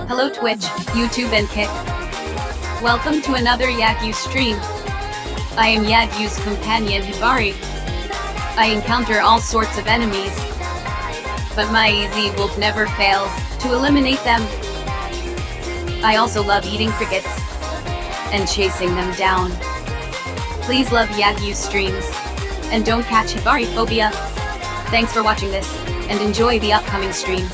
Hello Twitch, YouTube and Kick. Welcome to another Yagyu stream. I am Yagyu's companion Hibari. I encounter all sorts of enemies, but my easy wolf never fails to eliminate them. I also love eating crickets and chasing them down. Please love Yagyu streams, and don't catch Hibari phobia. Thanks for watching this, and enjoy the upcoming stream.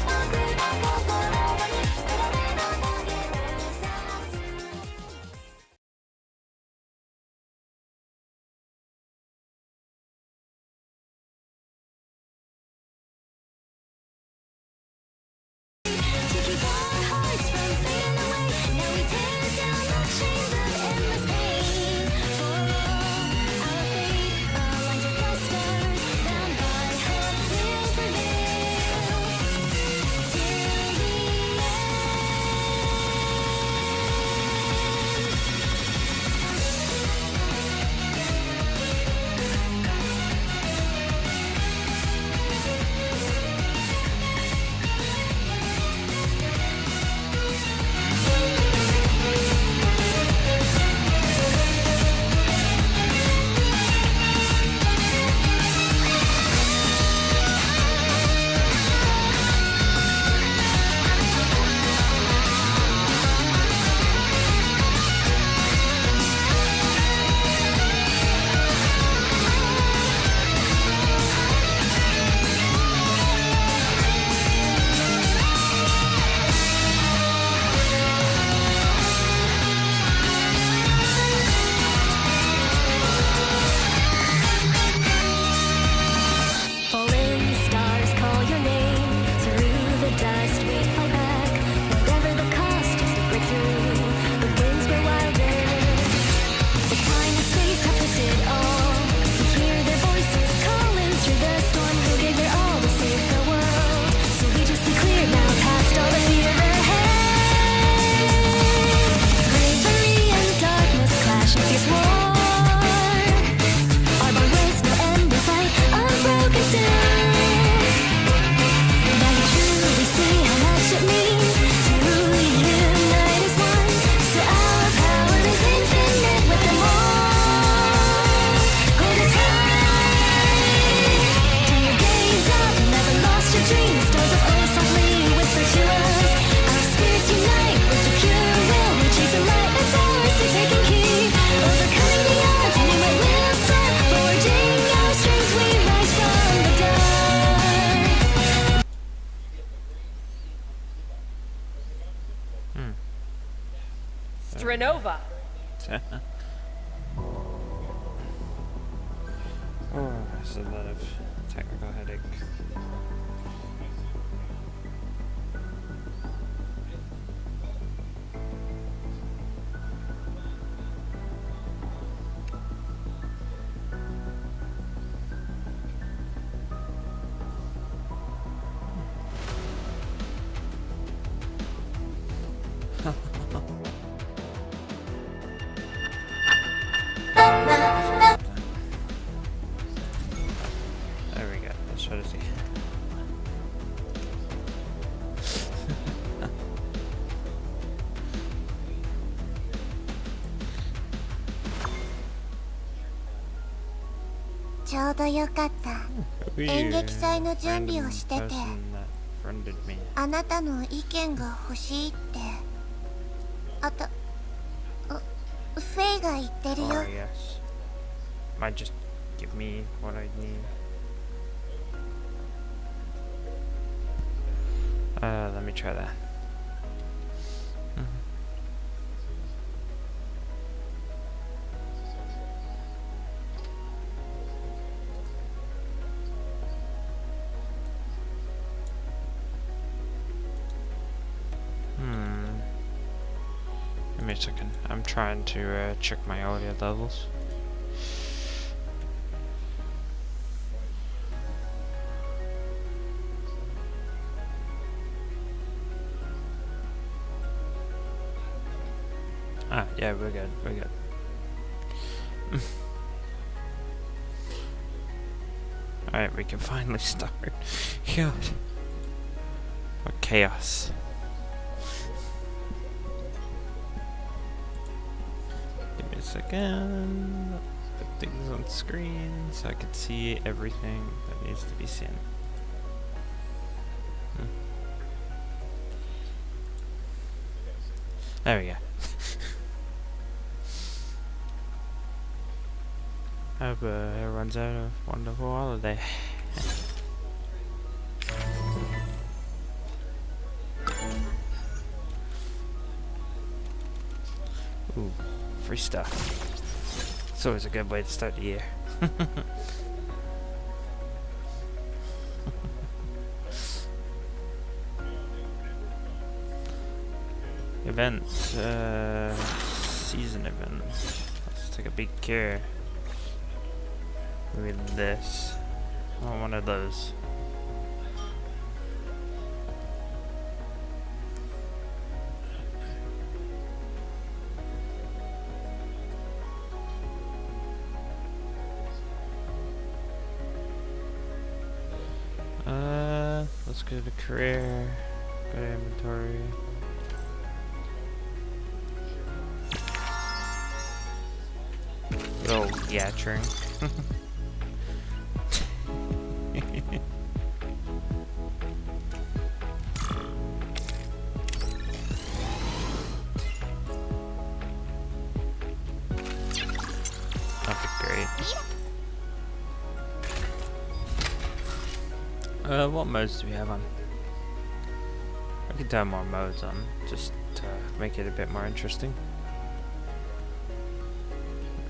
Strinova. Oh, there's a lot of technical headache. There we go, let's try to see.ちょうどよかった。演劇祭の準備をしてて、あなたの意見が欲しいって。フェイが言ってるよ。Oh, yes. Might just give me what I need. Let me try that. Give me a second. I'm trying to check my audio levels. Ah, yeah, we're good. We're good. Alright, we can finally start. God. What chaos. focus again. Put things on screen so I can see everything that needs to be seen. There we go. Hope everyone's had a wonderful holiday. Ooh, free stuff. It's always a good way to start the year. Event, season event. Let's take a big care with this. I want one of those. Let's go to career, go to inventory. Oh, yeah, true. Okay, great. What modes do we have on? I can turn more modes on, just to make it a bit more interesting.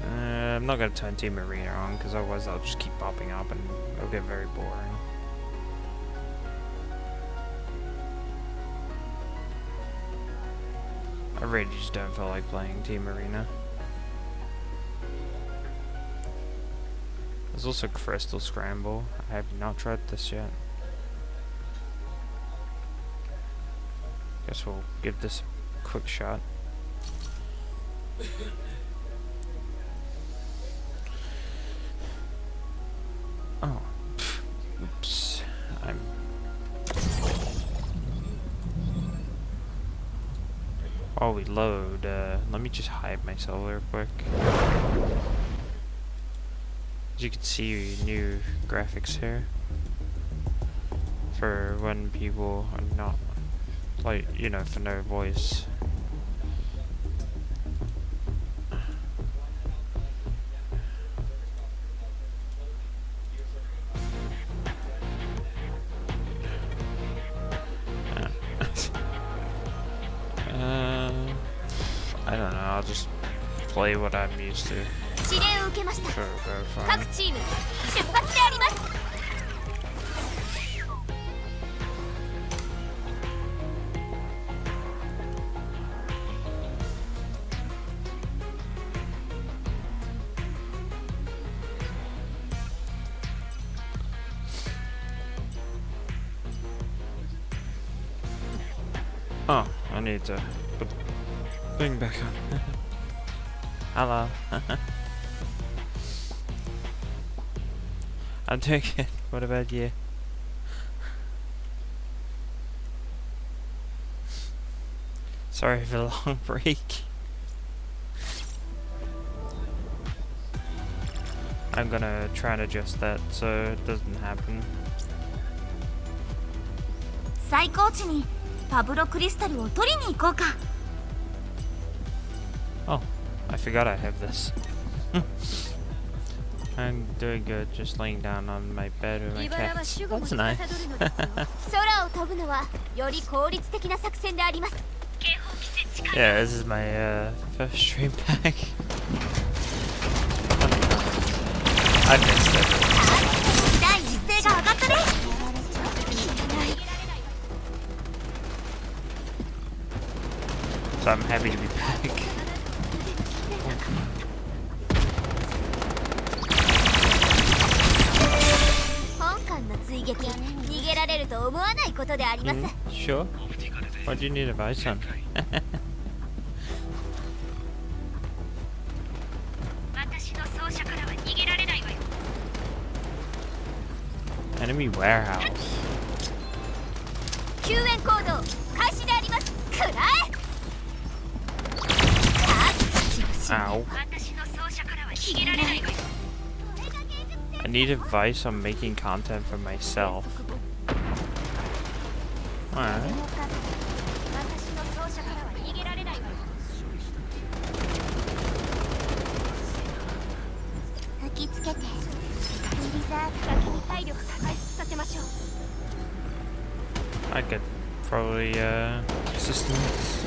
I'm not going to turn Team Arena on, because otherwise they'll just keep popping up and it'll get very boring. I really just don't feel like playing Team Arena. There's also Crystal Scramble. I have not tried this yet. Guess we'll give this a quick shot. Oh, oops. While we load, let me just hide myself real quick. As you can see, new graphics here for when people are not, like, you know, for no voice. I don't know, I'll just play what I'm used to. Sure, go fine. Oh, I need to put the thing back on. Hello. I'm doing it. What about you? Sorry for the long break. I'm gonna try and adjust that so it doesn't happen. Oh, I forgot I have this. I'm doing good, just laying down on my bed with my cats. That's nice. Yeah, this is my first stream back. I missed it. So I'm happy to be back. Sure. What do you need advice on? Enemy warehouse. Ow. I need advice on making content for myself. Alright. I could probably assistance.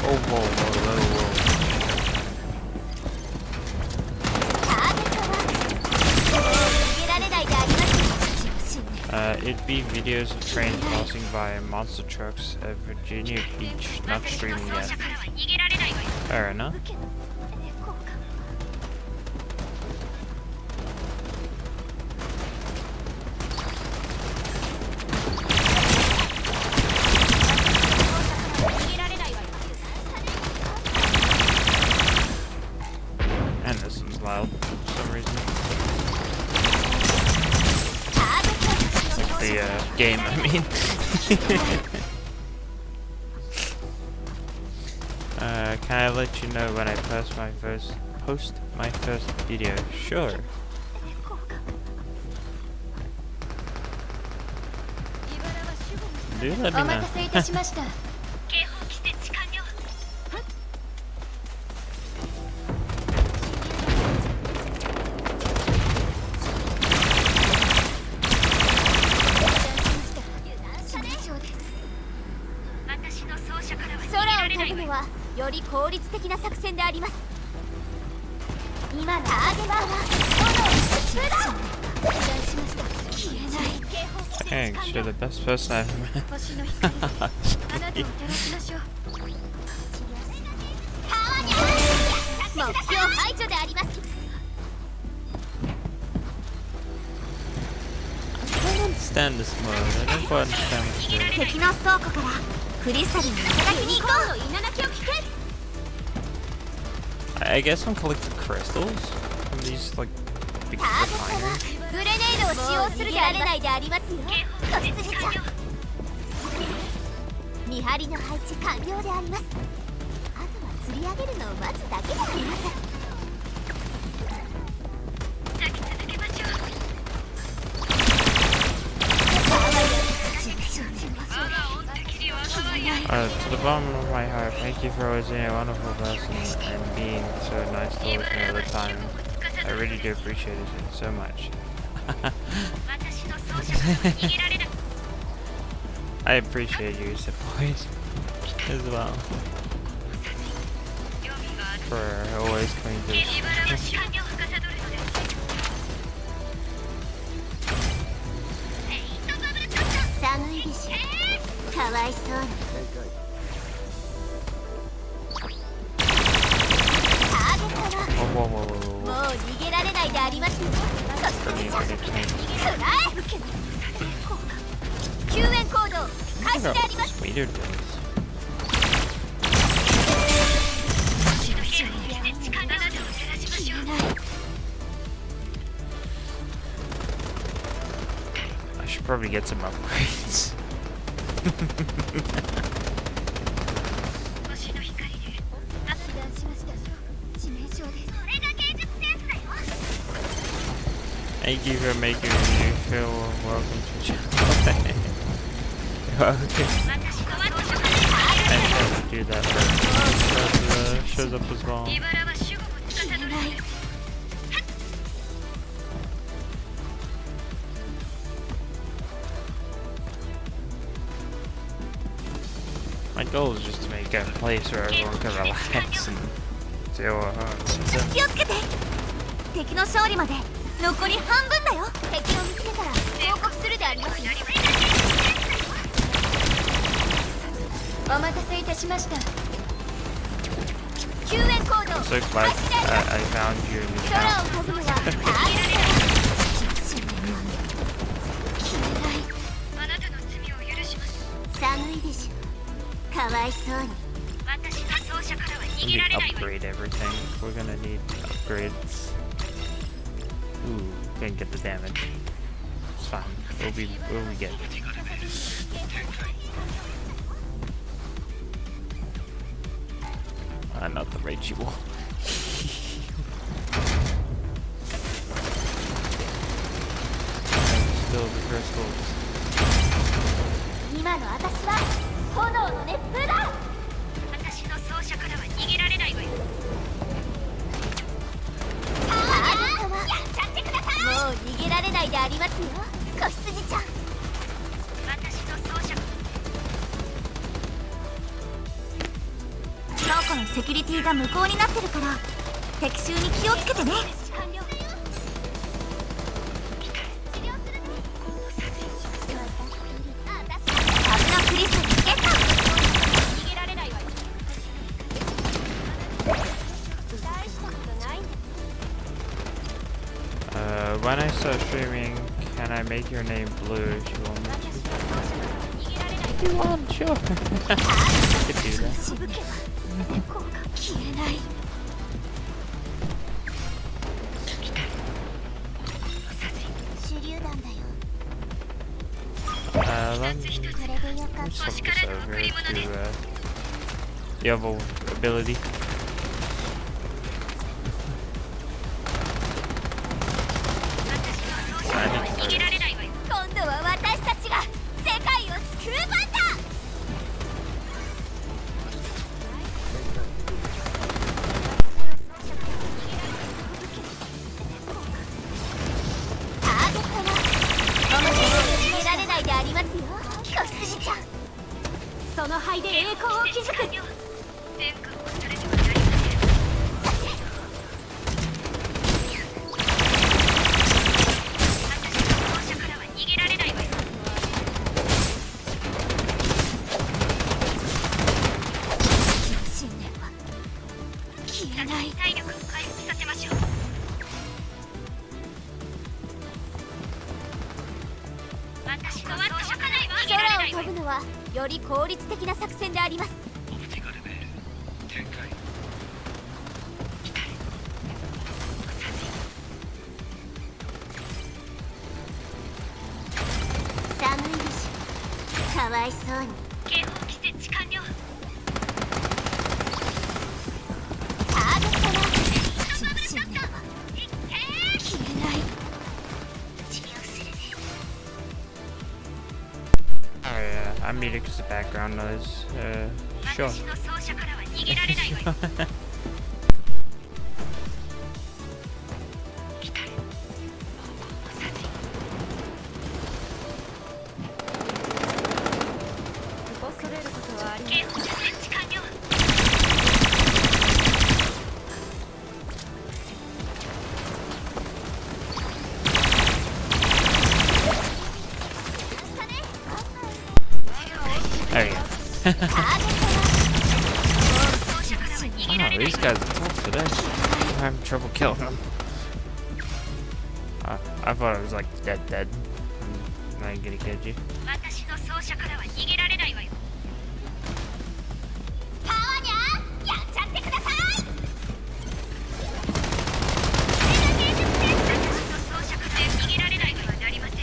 Oh, whoa, whoa, it'd be videos of trains passing by monster trucks at Virginia Beach, not streaming yet. Fair enough. And this one's loud for some reason. Like the game, I mean. Can I let you know when I post my first video? Sure. Do let me know. Thanks, you're the best person I've met. I don't understand this mode. I don't quite understand what's doing. I guess I'm collecting crystals from these like big refineries. To the bottom of my heart, thank you for always being a wonderful person and being so nice to me all the time. I really do appreciate it so much. I appreciate your support as well. For always coming to this. Whoa, whoa, whoa, whoa. Sweeter things. I should probably get some upgrades. Thank you for making me feel welcome to channel. Okay. I have to do that, but that shows up as well. My goal is just to make a place where everyone can relax and feel I'm so glad I found you in this Let me upgrade everything. We're gonna need upgrades. Ooh, can't get the damage. It's fine. We'll be good. Not the ritual. Still the crystals. 今の私は炎の熱風だ。私の奏者からは逃げられないわよ。ターゲットはやっちゃってください。もう逃げられないでありますよ、子羊ちゃん。私の奏者。倉庫のセキュリティが無効になってるから敵襲に気をつけてね。完了。タブのクリスタルゲット。逃げられないわよ。大したことない。When I start streaming, can I make your name blue if you want me to? If you want, sure. I could do that. しぶけば消えない。手榴弾だよ。 Let me これでよかっ swap this over to the other ability. 逃げられないわよ。今度は私たちが世界を救う番だ。ターゲットは逃げられないでありますよ、子羊ちゃん。その灰で栄光を築く。天下を忘れてはなりません。私の奏者からは逃げられないわよ。信念は消えない。体力を回復させましょう。私の奏者からは逃げられないわよ。空を飛ぶのはより効率的な作戦であります。寒いしかわいそうに。警報器設置完了。ターゲットはうちの信念は消えない。 Oh yeah, I'm muted because the background noise. Sure. 私の奏者からは逃げられないわよ。警報器設置完了。There you go. ターゲットは 奏者からは逃げ Oh, られない these guys are tough today. I'm having trouble killing them. I thought it was like dead. I'm not gonna get you. 私の奏者からは逃げられないわよ。パワニャーやっちゃってください。私の奏者から逃げられないとはなりません。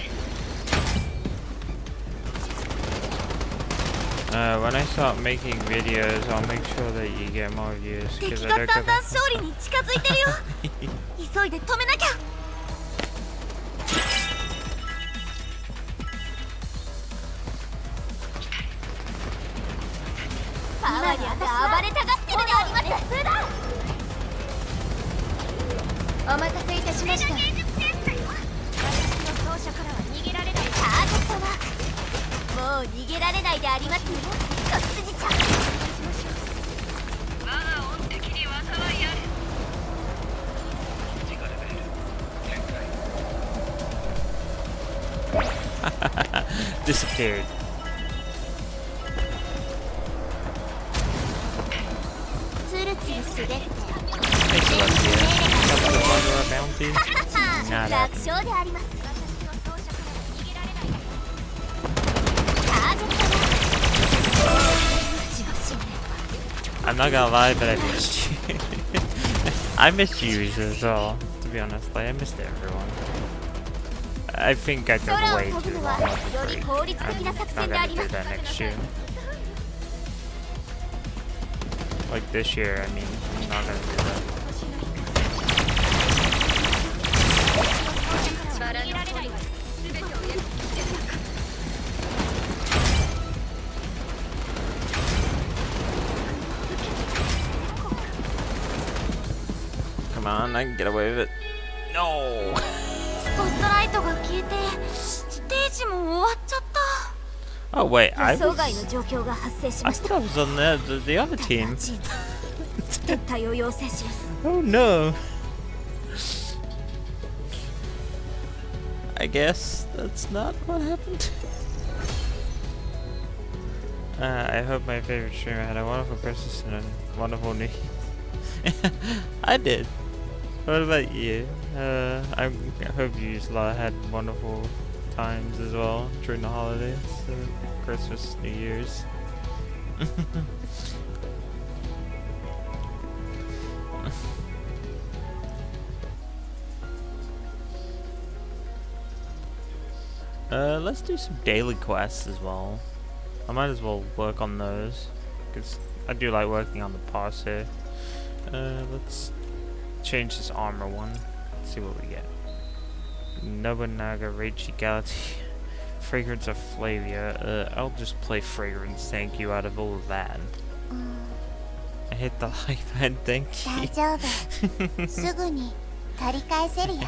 When I start making videos, I'll make sure that you get more views 敵 because が I だ don't んだん勝利に近づいてるよ。急いで止めなきゃ。パワニャーが暴れたがってるであります。お待たせいたしました。私の奏者からは逃げられない。ターゲットはもう逃げられないでありますよ、子羊ちゃん。我が恩敵に災いあれ。 disappeared. ツルツル滑って Thanks, Alexia. Got the Barbara bounty. Not 楽 happening. 勝であります。私の奏者からは逃げられない。ターゲットはうちの信念は I'm not gonna lie, but I missed you. I missed you as well, to be honest. Like, I missed everyone. I think I took way too long off the break. I'm not gonna do that next year. Like this year, I mean, I'm not gonna do that. Come on, I can get away with it. No! スポットライトが消えてステージも終わっちゃった。 Oh wait, I 予想 was... 外の状況が発生し I まし thought た。 I was on the other team. 撤退を要請します。 Oh no! I guess that's not what happened. I hope my favorite streamer had a wonderful Christmas and a wonderful New Year. I did. What about you? I hope you had wonderful times as well during the holidays, Christmas, New Year's. Let's do some daily quests as well. I might as well work on those, because I do like working on the boss here. Let's change this armor one. Let's see what we get. Nobunaga Reichi Galaxy. Fragrance of Flavia. I'll just play Fragrance, thank you, out of all of that. I hit the like button, thank you. 大丈夫。すぐに取り返せるよ。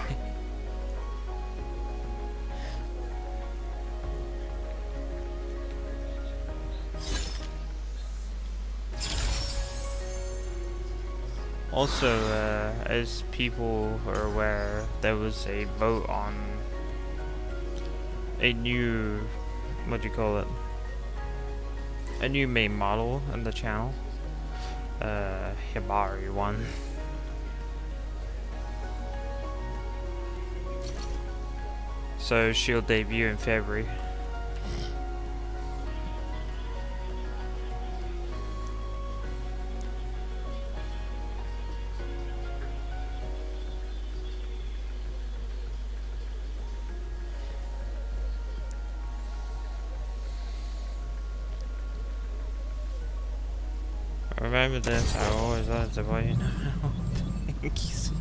Also, as people are aware, there was a vote on a new, what do you call it? A new main model on the channel. Hibari one. So she'll debut in February. Remember this, I always love to buy you now. Thank you so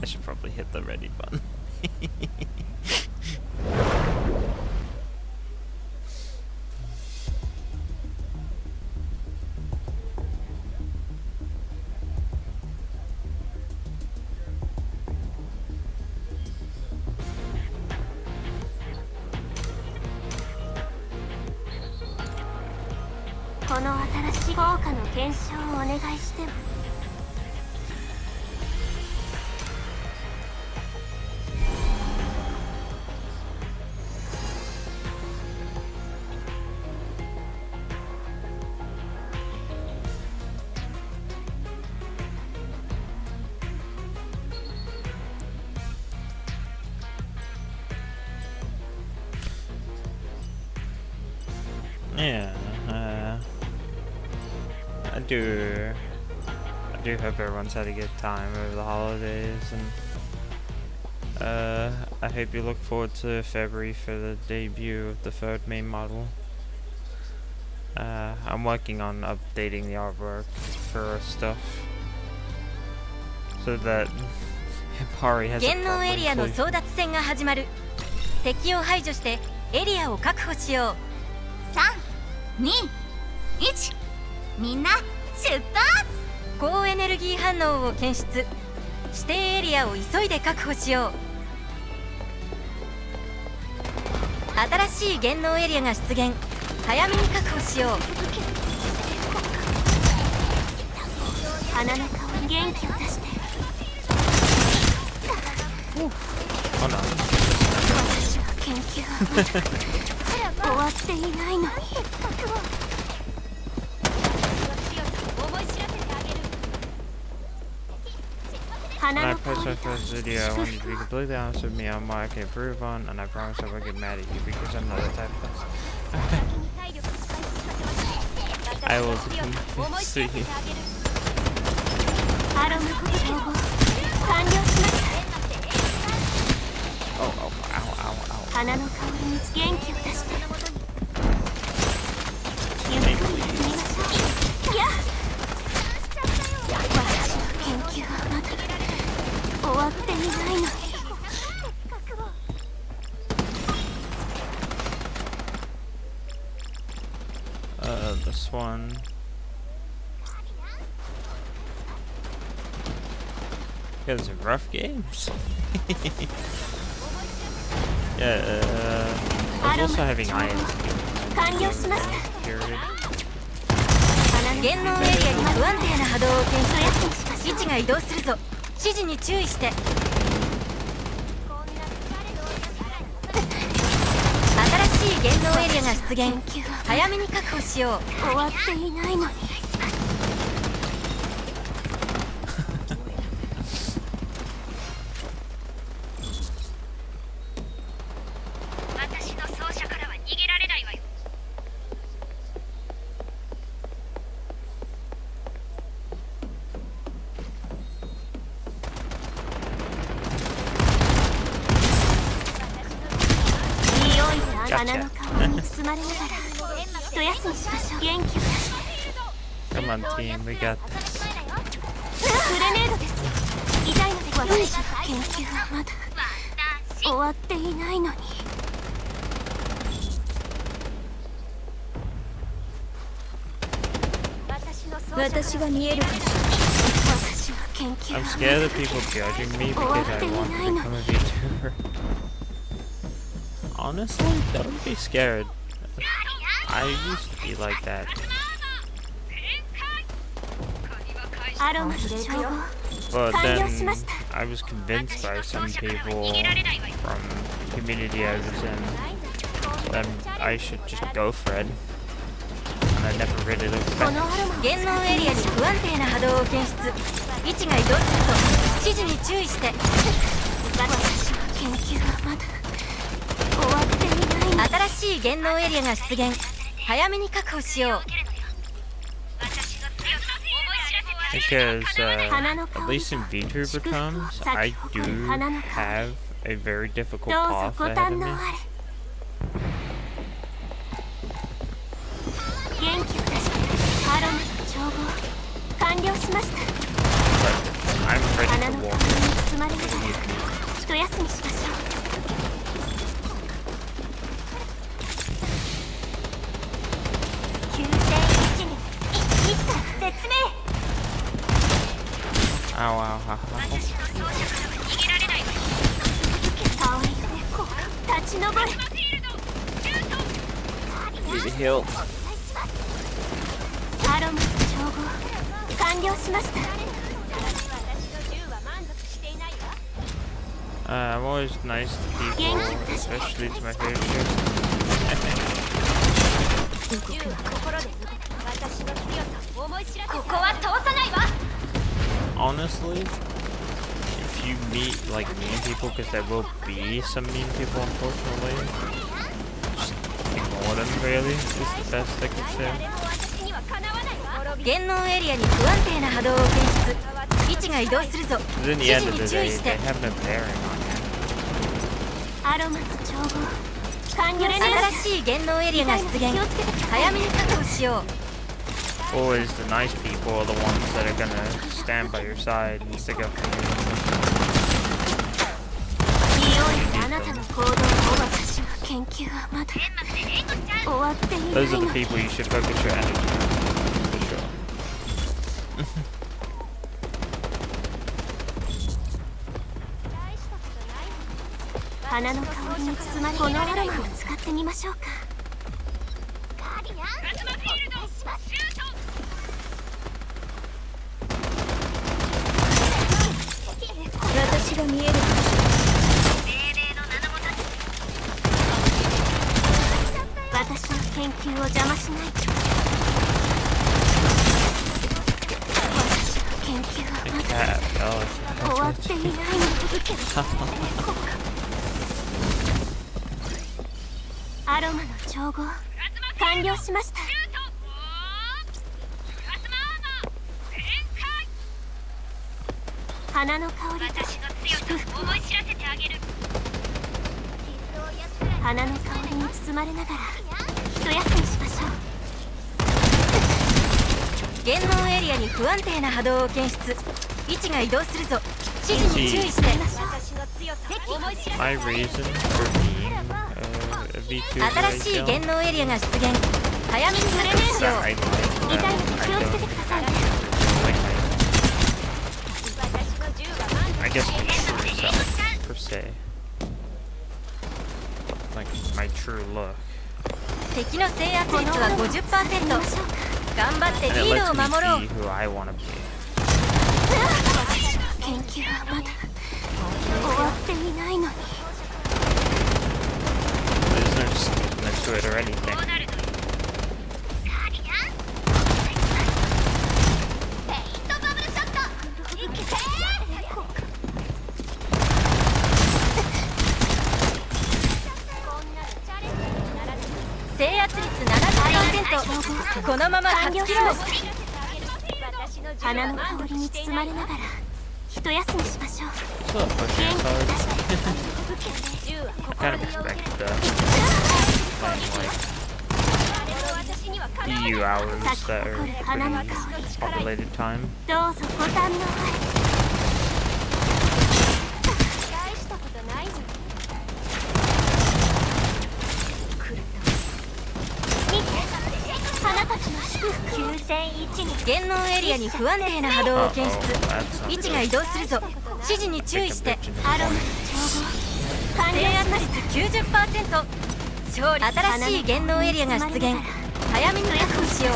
I should probably hit the ready button. Yeah, I do hope everyone's had a good time over the holidays, and I hope you look forward to February for the debut of the third main model. I'm working on updating the artwork for stuff so that Hibari has a proper inclusion. 敵を排除してエリアを確保しよう。3、2、1、みんな出発！高エネルギー反応を検出。指定エリアを急いで確保しよう。新しい減能エリアが出現。早めに確保しよう。鼻の顔に元気を出して。私は研究は終わっていないのに。When I post my first video, I want you to be completely honest with me on what I can improve on, and I promise I won't get mad at you because I'm not the type of person. I will see you. アロマ調合完了しました。 Oh, oh, ow, ow, ow. 花の香りに元気を出してゆっくり進みましょう。いや私の研究はまだ終わっていないのに。 This one. Yeah, some rough games. Yeah, I was also having IS period. 言能エリアに不安定な波動を検出。位置が移動するぞ。指示に注意して。新しい言能エリアが出現。早めに確保しよう。終わっていないのに。私の奏者からは逃げられないわよ。 花の香りに包まれながら一休みしましょう。元気を出して。 Come on, team, we got this. グレネードですよ。痛いので私の研究はまだ終わっていないのに。私が見えるかしら。私の研究 I'm は scared of people judging me because I want to become a VTuber. Honestly, don't be scared. I used to be like that. アロマと調合 But 完了し then ました。 I was convinced by some people from the community I was in that I should just go for it. And I never really looked この back. アロマ言能エリアに不安定な波動を検出。位置が移動するぞ。指示に注意して。私の研究はまだ終わっていない。新しい言能エリアが出現。早めに確保しよう。 Because at least in VTuber terms, I do have a very difficult どうぞ path ご ahead 堪 of 能 me. あれ。元気を出してアロマの調合完了しました。 But I'm ready 花 to の walk. 香りに包まれながら一休みしましょう。急転一に一った絶命。 Ow, ow, ow, ow. 香りのエコー立ち上れ。 Need a heal. アロマの調合完了しました。 I'm always nice to people, especially to my favorite shows. ここは通さないわ。 Honestly, if you meet like mean people, because there will be some mean people, unfortunately, just ignore them. Really, is the best I can say. 言能エリアに不安定な波動を検出。位置が移動するぞ。 Because in 指 the end 示 of に the 注意 day, して。 they have no bearing on you. アロマの調合完了。新しい言能エリアが出現。早めに確保しよう。 Always the nice people are the ones that are gonna stand by your side and stick up for you. あなたの行動を私の研究はまだ終わっていない Those are の。 the people you should focus your energy on, for sure. 花の香りに包まれこのアロマを使ってみましょうか。私が見えるかしら。私の研究を邪魔しないで。私の研究は The まだ cat. 終わっていないの。アロマの調合完了しました。花の香りと私の強さを思い知らせてあげる。花の香りに包まれながら一休みしましょう。言能エリアに不安定な波動を検出。位置が移動するぞ。指示に注意して。私の強さを思い知らせて。 My reason for being a V2 新しい言能エリアが出現。早めにプレネーしよう。I like 痛いの that. で気をつけてくださいね。 I guess my true self per se. Like my true look. 敵の制圧率は 50%。頑張って And it リー lets ドを me 守ろう。 be who I want to be. 研究はまだ終わっていないのに。 There's no stickiness to it or anything. こうなるのよ。ペイントバブルショット。いけて制圧率 70%。このまま勝ち切ろう。花の香りに包まれながら一休みしましょう。 Still pushing as hard. I kind of expected that. Playing like EU hours that are pretty populated time. どうぞご堪能あれ。大したことないのに。見て、花たちの祝福。9001に言能エリアに不安定な波動を検出。位置が移動するぞ。指示に注意して。アロマの調合。制圧率 90%。勝利。新しい言能エリアが出現。早めに確保しよう。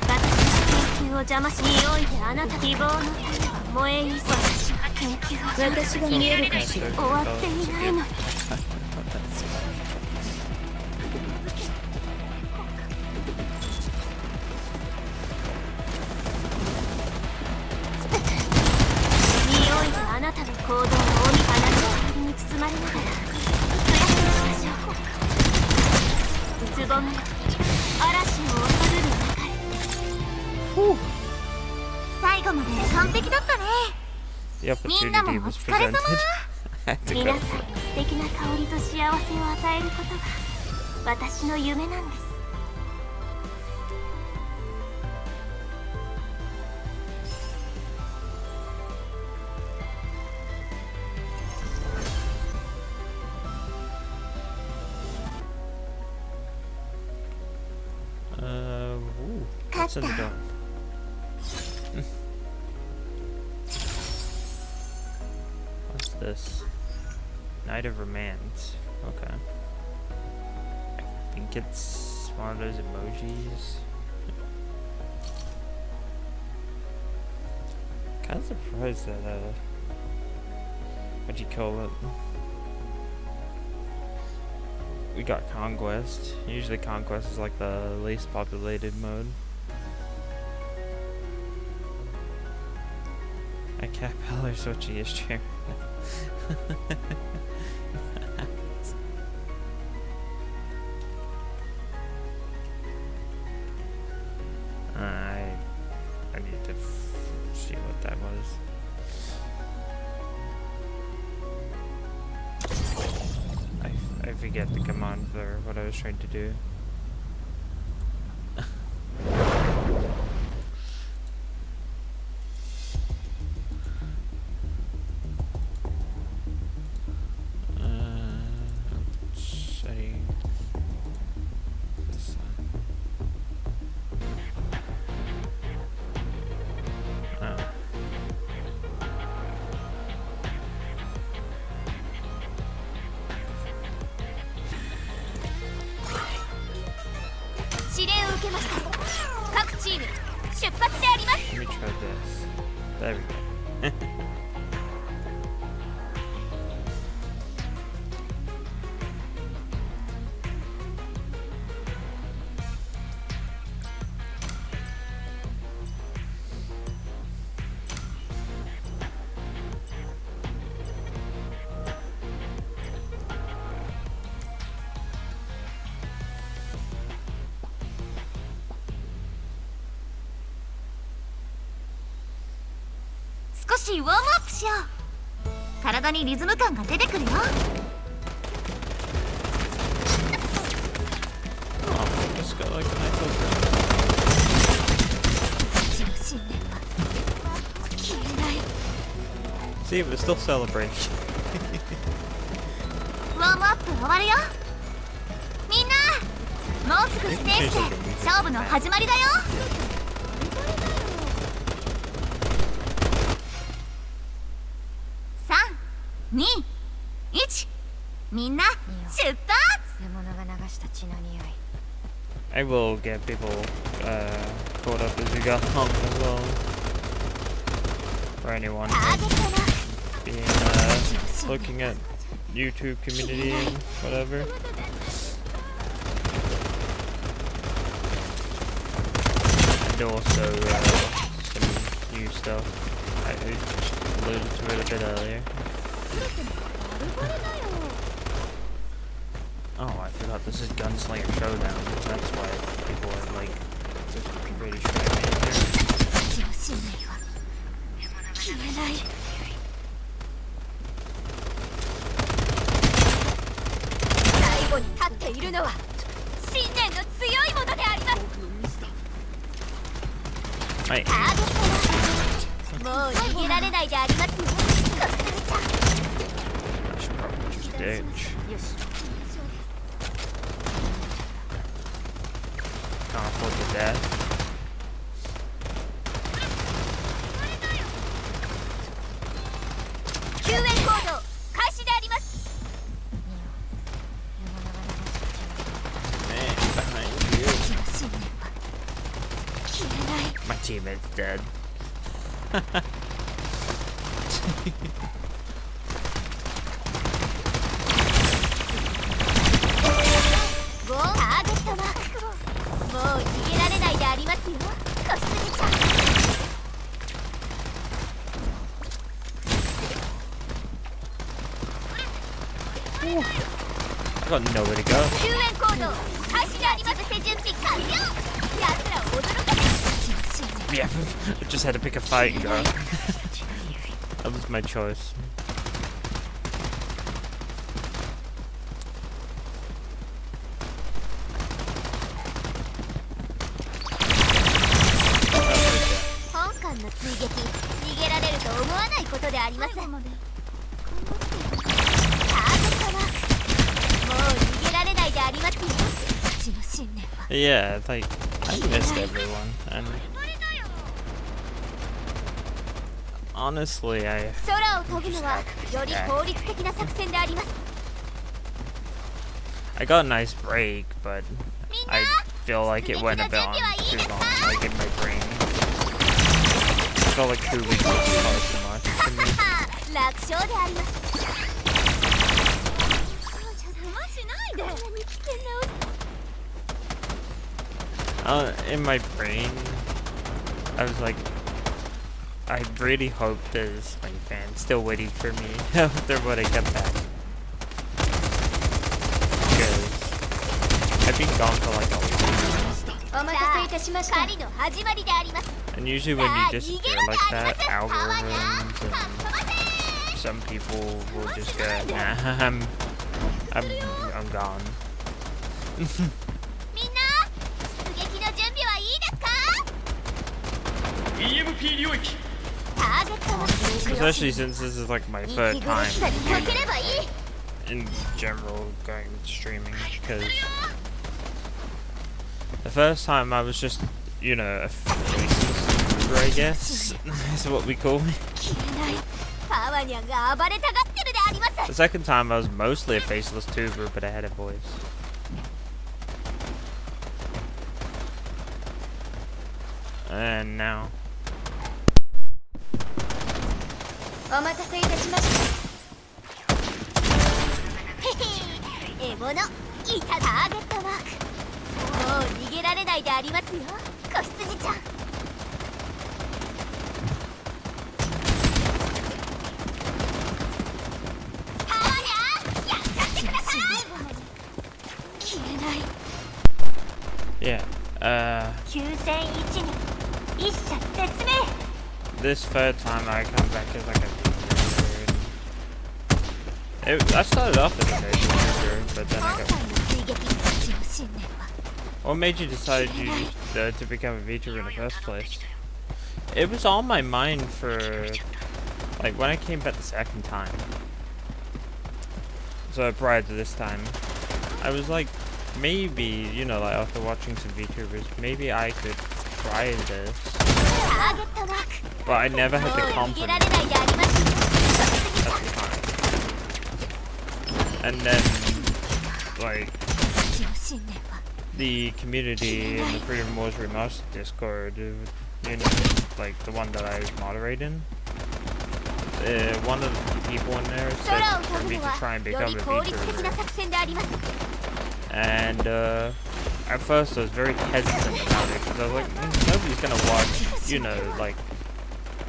私の研究を邪魔し、匂いであなた希望の種は燃えいそう。私の研究を私が見えるかしら。終わっていないのに。匂いであなたの行動を鬼花の香りに包まれながら一休みしましょう。つぼみよ、嵐を恐るる中へ。最後まで完璧だったね。 The opportunity was presented. I had to 皆 go. さんに素敵な香りと幸せを与えることが私の夢なんです。Ooh, what's in the door? What's this? Night of Romance. Okay. I think it's one of those emojis. Kind of surprised that, what'd you call it? We got Conquest. Usually Conquest is like the least populated mode. I can't tell her switching his chair. I need to see what that was. I forget the command for what I was trying to do. Setting this on. Oh. 指令を受けました。各チーム出発であります。 Let me try this. There we go. 少しウォームアップしよう。体にリズム感が出てくるよ。Just got like a nice little See, but still celebration. ウォームアップ終わるよ。みんなもうすぐステージで勝負の始まりだよ。3、2、1、みんな出発。 I will get people caught up as we go along as well. For anyone being looking at YouTube community and whatever. And also some new stuff. I alluded to it a bit earlier. Oh, I forgot this is Gunslinger Showdown. That's why people are like really trying to here. 最後に立っているのは信念の強いものであります。はい。ターゲットはもう逃げられないでありますね。 I should probably just ditch. Can't afford the death. 救援行動開始であります。 Man, behind you. My teammate's dead. ゴーターゲットマーク。もう逃げられないでありますよ。小杉ちゃん。 I got nowhere to go. 救援行動開始であります。手準備完了。奴らを驚かせ。 Yeah, I just had to pick a fight and go. That was my choice. Honkanの追撃、逃げられると思わないことであります。ターゲットマーク。もう逃げられないでありますよ。うちの信念は。 Yeah, like I missed everyone, and honestly, 空を飛ぶのはより効率的な作戦であります。 I got a nice break, but I feel like it went a bit on too long, like in my brain. I felt like 2 weeks was far too much to me. 楽勝であります。 In my brain, I was like, I really hope there's like fans still waiting for me after when I get back. Because I've been gone for like a week. And usually when you disappear like that, algorithms and some people will just go, nah, I'm gone. Especially since this is like my third time in general going streaming, because the first time I was just, you know, a faceless tuber, I guess, is what we call me. The second time I was mostly a faceless tuber, but I had a voice. And now. お待たせいたしました。獲物いた。ターゲットマーク。もう逃げられないでありますよ。子羊ちゃん。パワニャーやっちゃってください。消えない。Yeah. 9001に一者絶命。this third time I come back as like a VTuber. I started off as a VTuber, but then I got... What made you decide to become a VTuber in the first place? It was on my mind for, like, when I came back the second time. So prior to this time, I was like, maybe, you know, like after watching some VTubers, maybe I could try this. But I never had the confidence at the time. And then, like, the community in the Freedom Wars Remastered Discord, you know, like the one that I was moderating, one of the people in there said for me to try and become a VTuber. And at first I was very hesitant about it because I was like, nobody's gonna watch, you know, like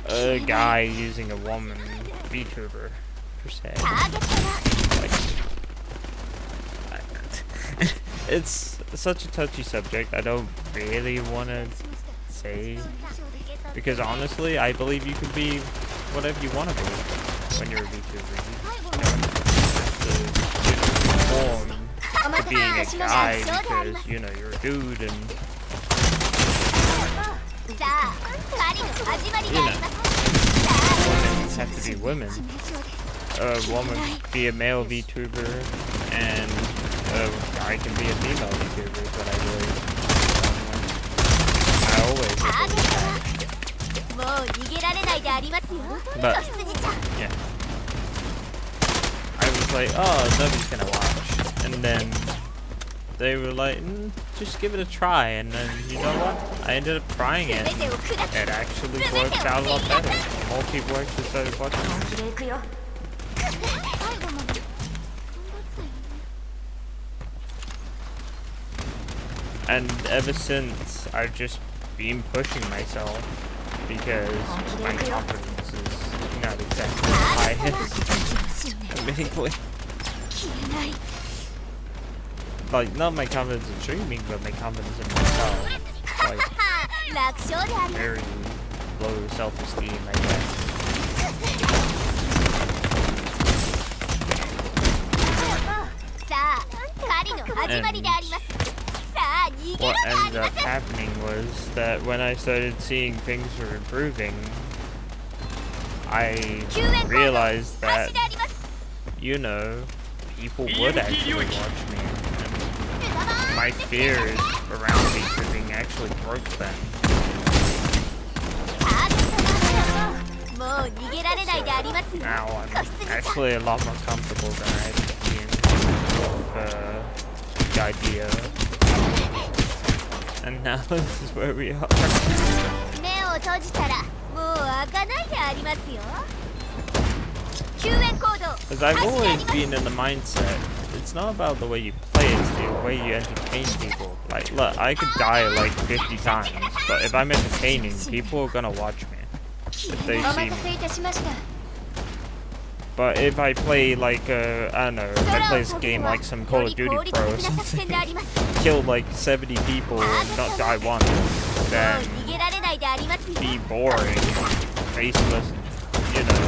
a guy using a woman VTuber per se. Like, it's such a touchy subject. I don't really want to say, because honestly, I believe you can be whatever you want to be when you're a VTuber. You don't have to conform to being a guy because, you know, you're a dude and, you know, women have to be women. A woman can be a male VTuber and a guy can be a female VTuber, is what I believe. I always believe that. But, yeah. I was like, oh, nobody's gonna watch. And then they were like, just give it a try. And then, you know what? I ended up trying it. It actually worked out a lot better. More people actually started watching it. And ever since, I've just been pushing myself because my confidence is not exactly the highest, admittedly. Like, not my confidence in streaming, but my confidence in myself. Like, very low self-esteem, I guess. And what ended up happening was that when I started seeing things were improving, I realized that, you know, people would actually watch me. And my fears around VTubing actually broke then. So now I'm actually a lot more comfortable than I've been with the idea. And now this is where we are. Because I've always been in the mindset, it's not about the way you play, it's the way you entertain people. Like, look, I could die like 50 times, but if I'm entertaining, people are gonna watch me if they see me. But if I play like, I don't know, if I play this game like some Call of Duty Pro or something, kill like 70 people and not die once, then be boring, faceless, you know,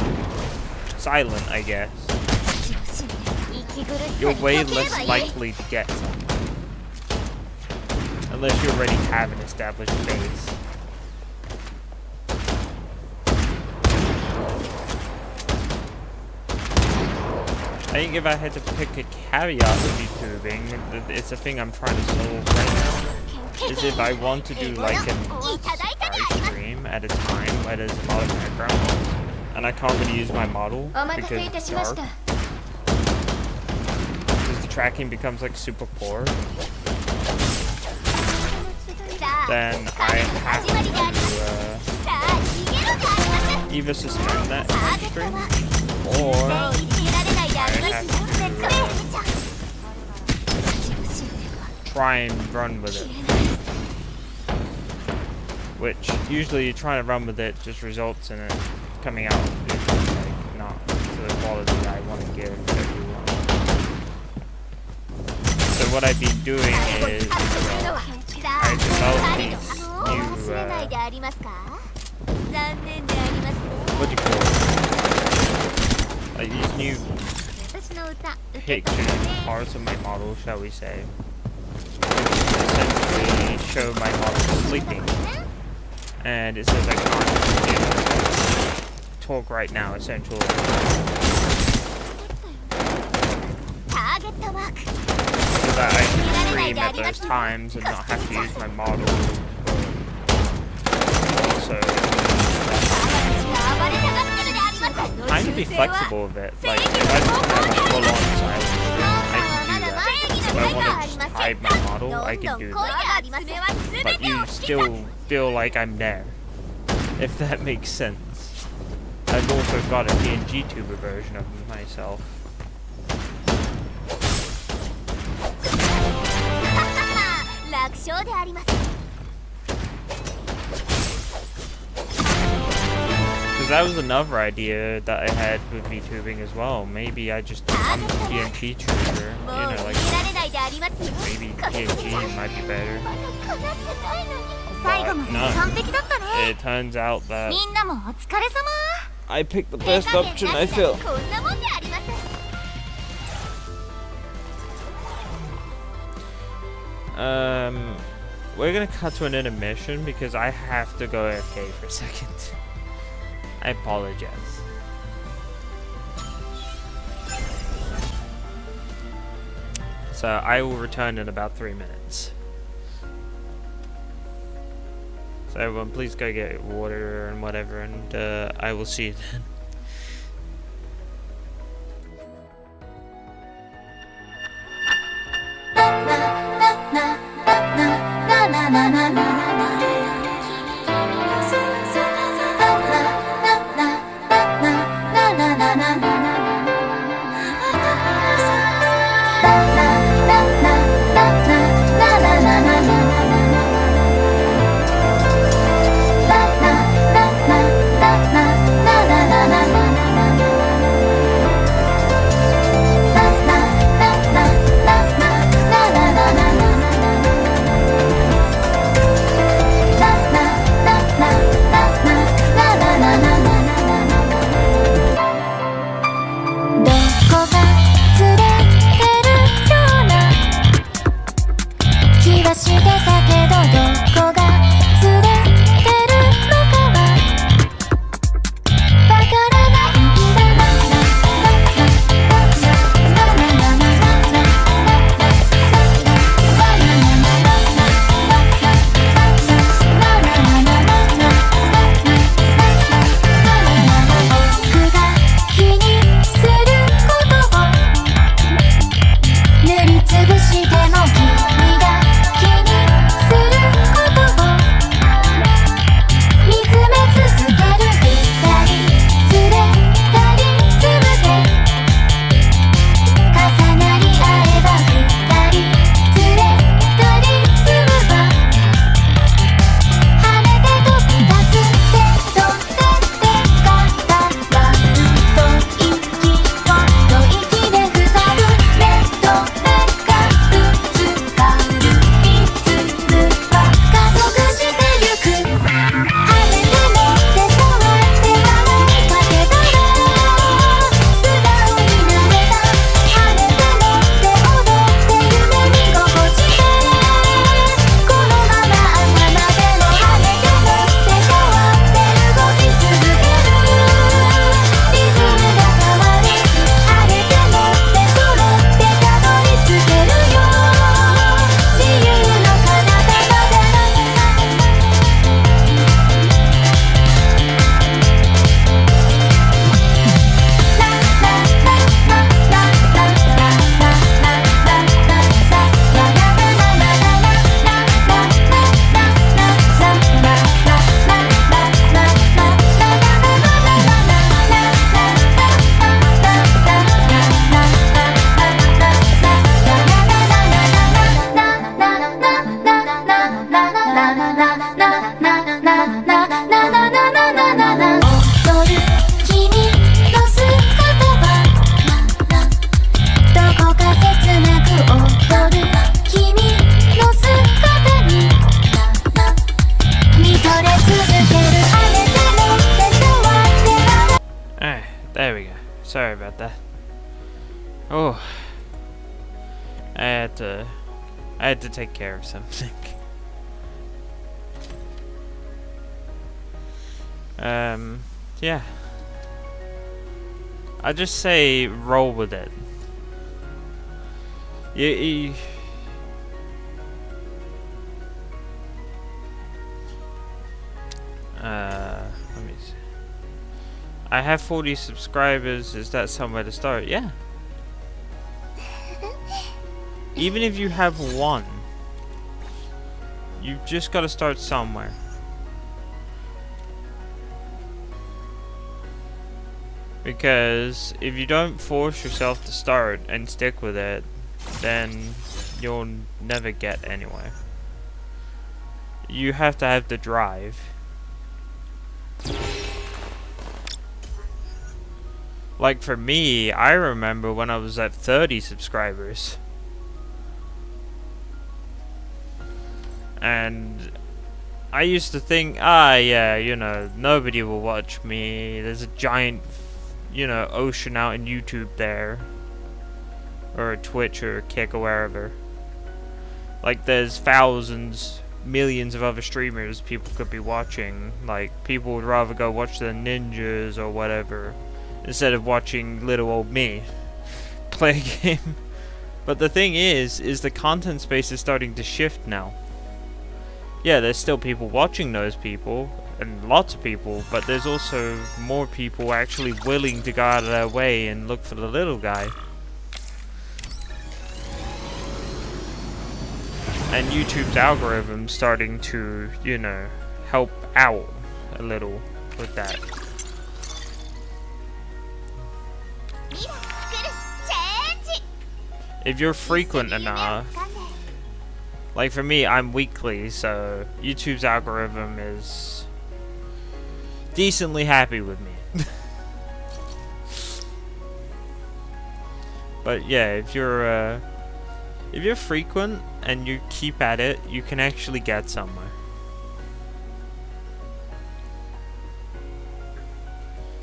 silent, I guess. You're way less likely to get something. Unless you already have an established base. I think if I had to pick a caveat with VTubing, it's a thing I'm trying to solve right now, is if I want to do like an live stream at a time where there's a lot of background noise, and I can't really use my model because it's dark, because the tracking becomes like super poor, then I have to either suspend that stream, or try and run with it. Which usually trying to run with it just results in it coming out like not to the quality I want to give everyone. So what I've been doing is I developed these new what do you call it? Like these new pictures, parts of my model, shall we say, essentially show my model sleeping. And it says I can't talk right now, essentially. So that I can stream at those times and not have to use my model. Also, kind of be flexible with it. Like, if I don't have a full-on silent stream, I can do that. If I want to just hide my model, I can do that. But you still feel like I'm there, if that makes sense. I've also got a PNG tuber version of myself. Because that was another idea that I had with VTubing as well. Maybe I just become a PNG tuber, you know, like maybe PNG might be better. But no, it turns out that I picked the best option, I feel. We're gonna cut to an intermission because I have to go AFK for a second. I apologize. So I will return in about 3 minutes. So everyone, please go get water and whatever, and I will see you then. Sorry about that. Oh, I had to take care of something. Yeah. I just say roll with it. Let me see. I have 40 subscribers. Is that somewhere to start? Yeah. Even if you have one, you've just got to start somewhere. Because if you don't force yourself to start and stick with it, then you'll never get anywhere. You have to have the drive. Like for me, I remember when I was at 30 subscribers. And I used to think, yeah, you know, nobody will watch me. There's a giant, you know, ocean out in YouTube there. Or a Twitch or a Kick or wherever. Like there's thousands, millions of other streamers people could be watching. Like people would rather go watch the ninjas or whatever instead of watching little old me play a game. But the thing is the content space is starting to shift now. Yeah, there's still people watching those people, and lots of people, but there's also more people actually willing to go out of their way and look for the little guy. And YouTube's algorithm starting to, you know, help out a little with that. If you're frequent enough, like for me, I'm weekly, so YouTube's algorithm is decently happy with me. But yeah, if you're frequent and you keep at it, you can actually get somewhere.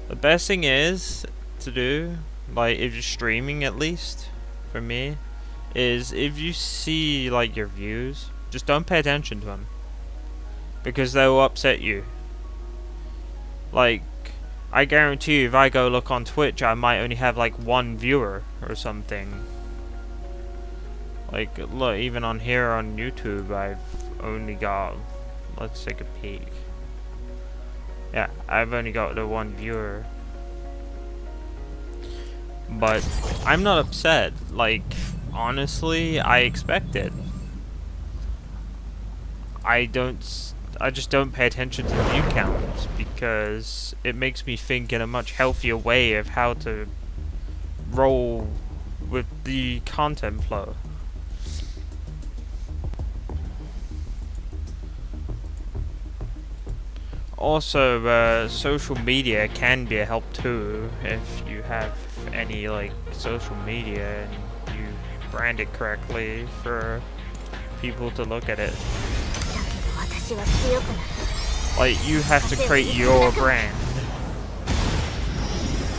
The best thing is to do, like if you're streaming at least, for me, is if you see like your views, just don't pay attention to them. Because they will upset you. Like, I guarantee you if I go look on Twitch, I might only have like one viewer or something. Like, look, even on here on YouTube, I've only got, let's take a peek. Yeah, I've only got the one viewer. But I'm not upset. Like, honestly, I expect it. I just don't pay attention to the view counts because it makes me think in a much healthier way of how to roll with the content flow. Also, social media can be a help too if you have any like social media and you brand it correctly for people to look at it. Like you have to create your brand.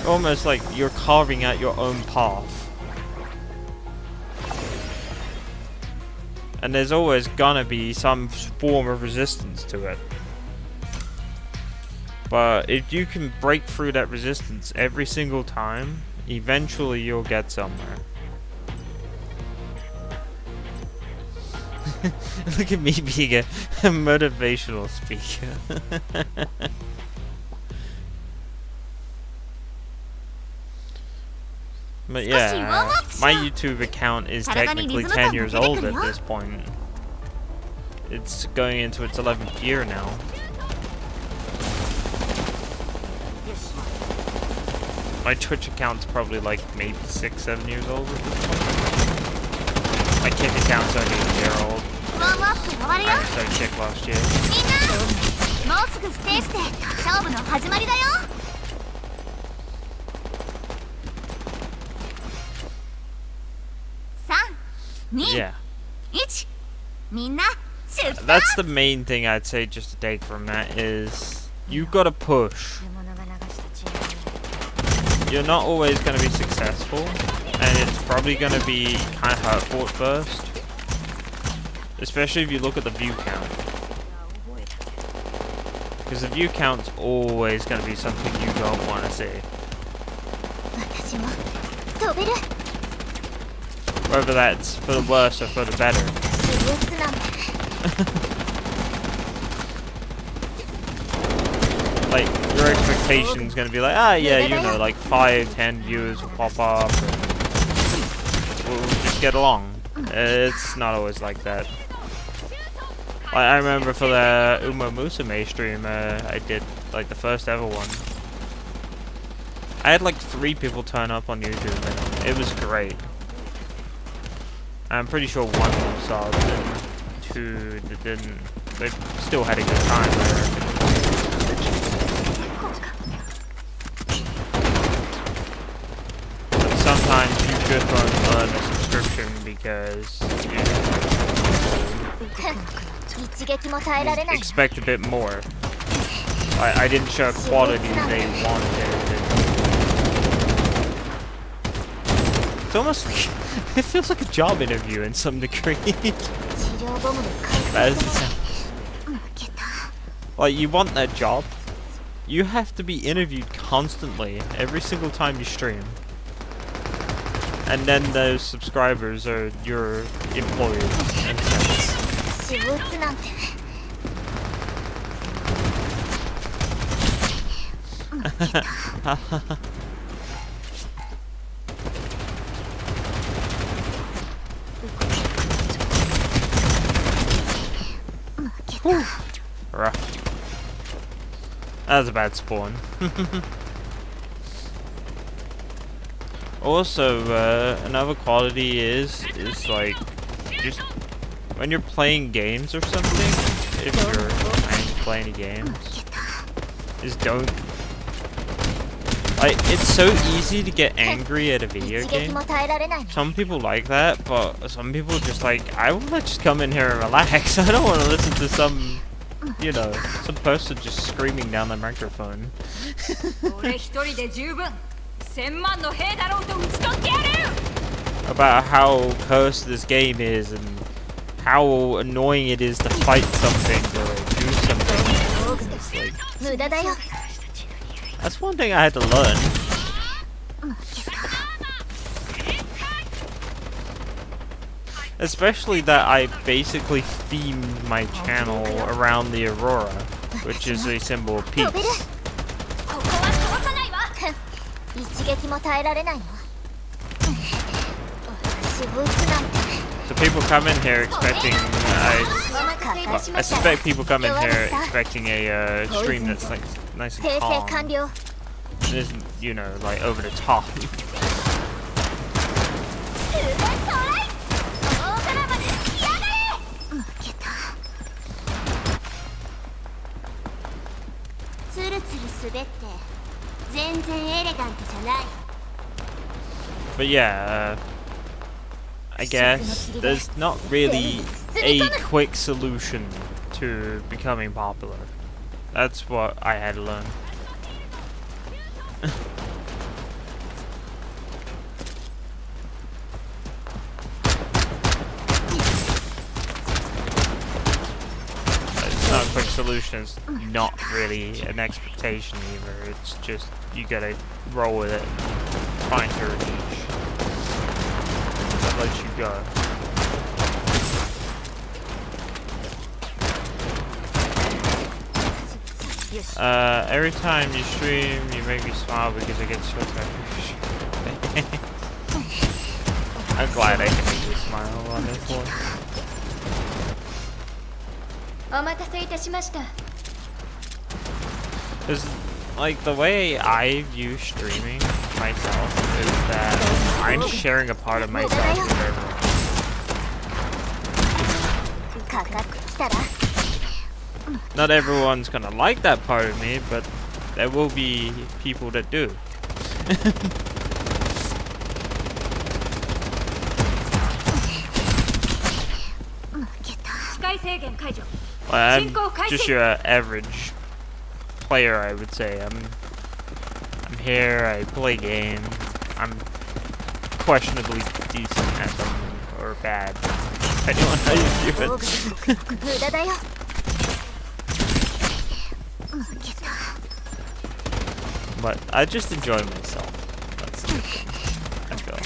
Almost like you're carving out your own path. And there's always gonna be some form of resistance to it. But if you can break through that resistance every single time, eventually you'll get somewhere. Look at me being a motivational speaker. But yeah, my YouTube account is technically 10 years old at this point. It's going into its 11th year now. My Twitch account's probably like maybe 6-7 years old at this point. My Kick account's only a year old. I started Kick last year. Yeah. That's the main thing I'd say just to take from that is you gotta push. you're not always going to be successful, and it's probably going to be kind of hurtful at first. Especially if you look at the view count. Because the view count's always going to be something you don't want to see. Whether that's for the worse or for the better. Like, your expectation's going to be like, ah, yeah, you know, like 5-10 viewers will pop up and we'll just get along. It's not always like that. I remember for the Lunamei stream, I did like the first ever one. I had like 3 people turn up on YouTube and it was great. I'm pretty sure 1 of them saw it and 2 that didn't. They still had a good time, I reckon. But sometimes you just won't earn a subscription because you expect a bit more. I didn't show quality they wanted. It's almost like it feels like a job interview in some degree. Like, you want that job, you have to be interviewed constantly every single time you stream. And then those subscribers are your employers in a sense. Rough. That was a bad spawn. Also, another quality is like, just when you're playing games or something, if you're trying to play any games, is don't, like, it's so easy to get angry at a video game. Some people like that, but some people just like, I want to just come in here and relax. I don't want to listen to some, you know, some person just screaming down the microphone. About how cursed this game is and how annoying it is to fight something or do something. It's like, that's one thing I had to learn. Especially that I basically themed my channel around the Aurora, which is a symbol of peace. So people come in here expecting, I suspect people come in here expecting a stream that's like nice and calm. It isn't, you know, like over the top. But yeah, I guess there's not really a quick solution to becoming popular. That's what I had to learn. It's not a quick solution, it's not really an expectation either. It's just, you gotta roll with it, find your niche. That lets you go. Every time you stream, you make me smile because I get so happy. I'm glad I can make you smile on this one. Because, like, the way I view streaming myself is that I'm sharing a part of myself with everyone. Not everyone's gonna like that part of me, but there will be people that do. Well, I'm just your average player, I would say. I'm here, I play games. I'm questionably decent at them, or bad. Depending on how you view it. But I just enjoy myself. That's the good thing, I feel.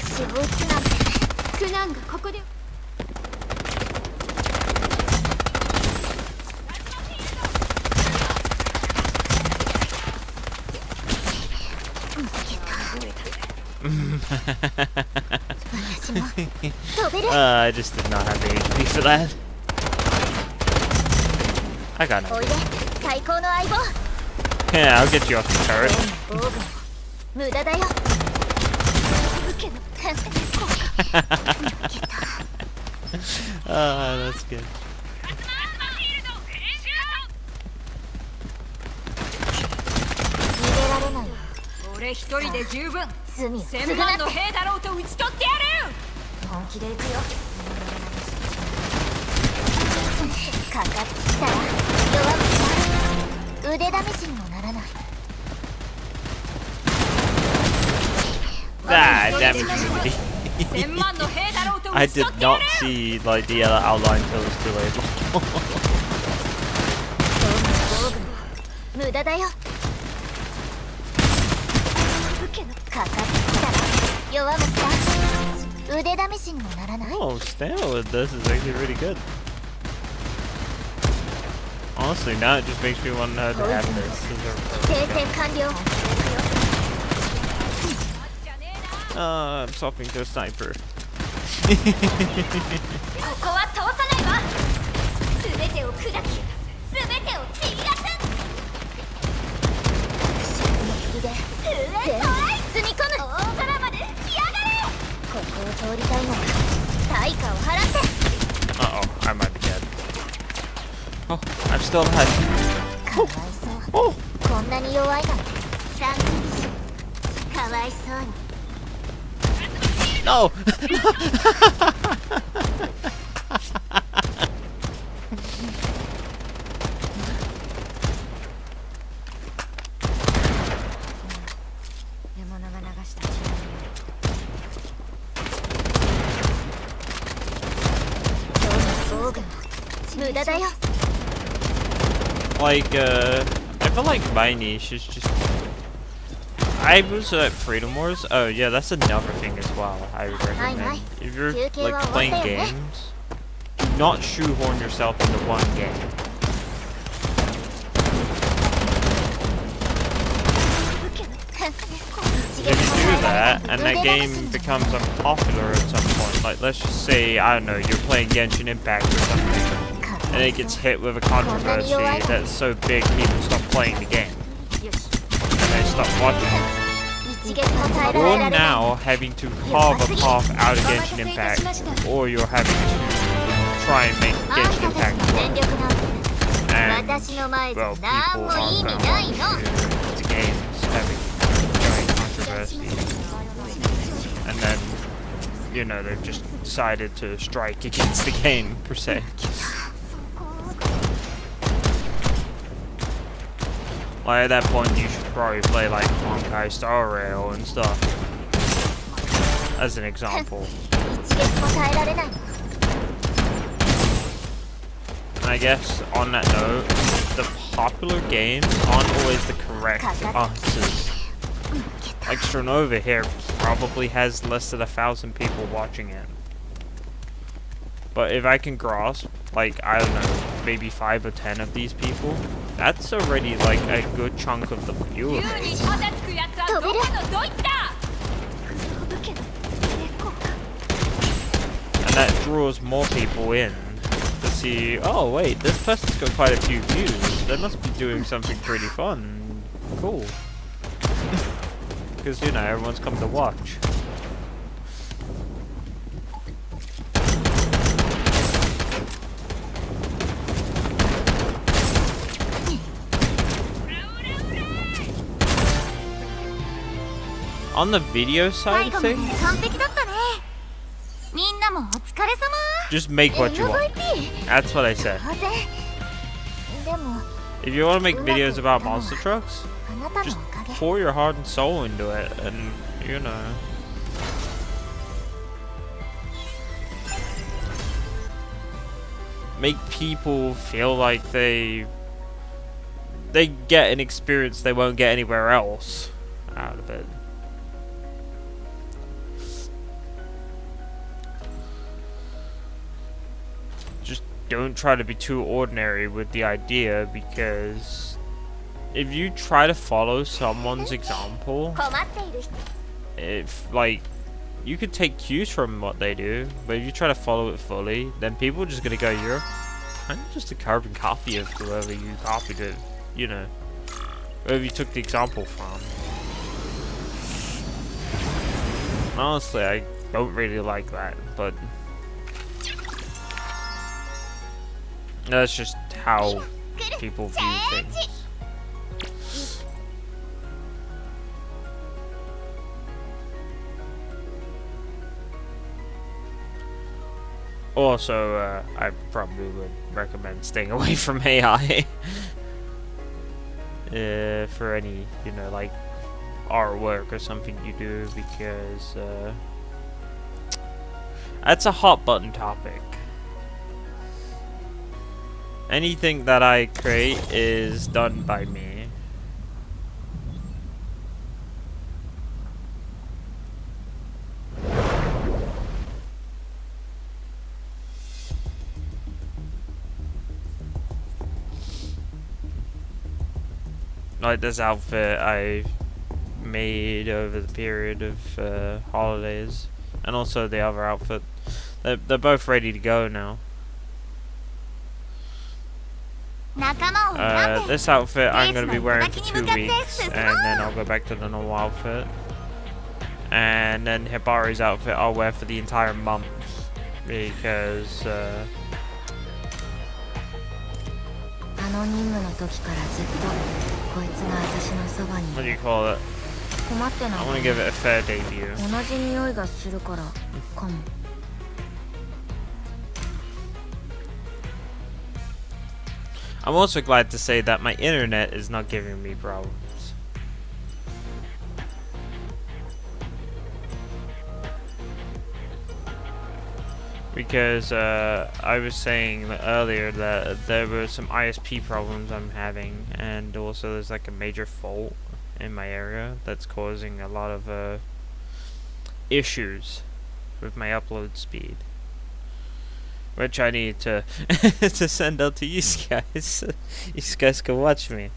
I just did not have the HP for that. I got it. Yeah, I'll get you off the turret. That's good. Ah, damn it. I did not see like the other outline until it was too late. Oh, staying with this is actually really good. Honestly, now it just makes me want to know how to have this. I'm swapping to a sniper. Uh-oh, I might be dead. Oh, I'm still alive. Oh. No! Like, I feel like my niche is just... I was at Freedom Wars. Oh yeah, that's another thing as well I would recommend. If you're like playing games, do not shoehorn yourself into one game. If you do that, and that game becomes unpopular at some point, like let's just say, I don't know, you're playing Genshin Impact or something, and it gets hit with a controversy that's so big people stop playing the game. And stop watching it. You're now having to carve a path out of Genshin Impact, or you're having to try and make Genshin Impact work. And, well, people aren't going to watch the games having giant controversy. And then, you know, they've just decided to strike against the game, per se. Like at that point, you should probably play like Honkai Star Rail and stuff, as an example. And I guess on that note, the popular games aren't always the correct answers. Like Strinova here probably has less than 1,000 people watching it. But if I can grasp, like, I don't know, maybe 5 or 10 of these people, that's already like a good chunk of the viewer base. And that draws more people in to see, oh wait, this person's got quite a few views, they must be doing something pretty fun. Cool. Because, you know, everyone's come to watch. On the video side of things, just make what you want. That's what I said. If you want to make videos about monster trucks, just pour your heart and soul into it, and you know. Make people feel like they get an experience they won't get anywhere else out of it. Just don't try to be too ordinary with the idea, because if you try to follow someone's example, if like you could take cues from what they do, but if you try to follow it fully, then people are just gonna go, you're kind of just a carbon copy of whoever you copied it, you know, whoever you took the example from. Honestly, I don't really like that, but that's just how people view things. Also, I probably would recommend staying away from AI for any, you know, like artwork or something you do, because that's a hot button topic. Anything that I create is done by me. Like this outfit I made over the period of holidays, and also the other outfit. They're both ready to go now. This outfit I'm going to be wearing for 2 weeks, and then I'll go back to the normal outfit. And then Hibari's outfit I'll wear for the entire month, because what do you call it? I want to give it a fair debut. I'm also glad to say that my internet is not giving me problems. Because I was saying earlier that there were some ISP problems I'm having, and also there's like a major fault in my area that's causing a lot of issues with my upload speed, which I need to to send out to you guys. You guys can watch me.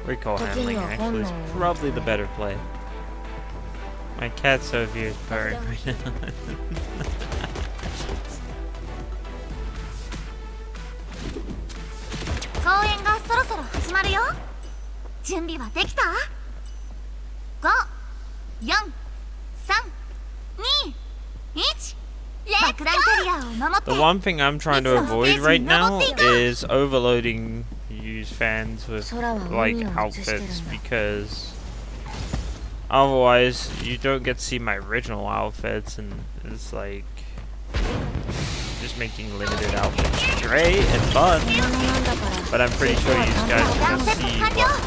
Recall handling actually is probably the better play. My cat's over here is purring right now. The one thing I'm trying to avoid right now is overloading use fans with like outfits, because otherwise you don't get to see my original outfits, and it's like just making limited outfits great and fun, but I'm pretty sure you guys can see what I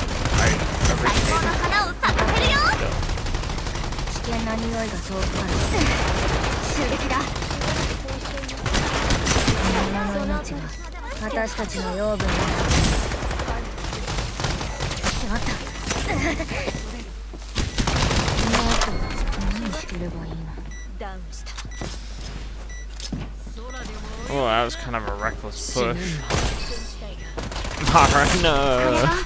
Oh, that was kind of a reckless push. Alright, no.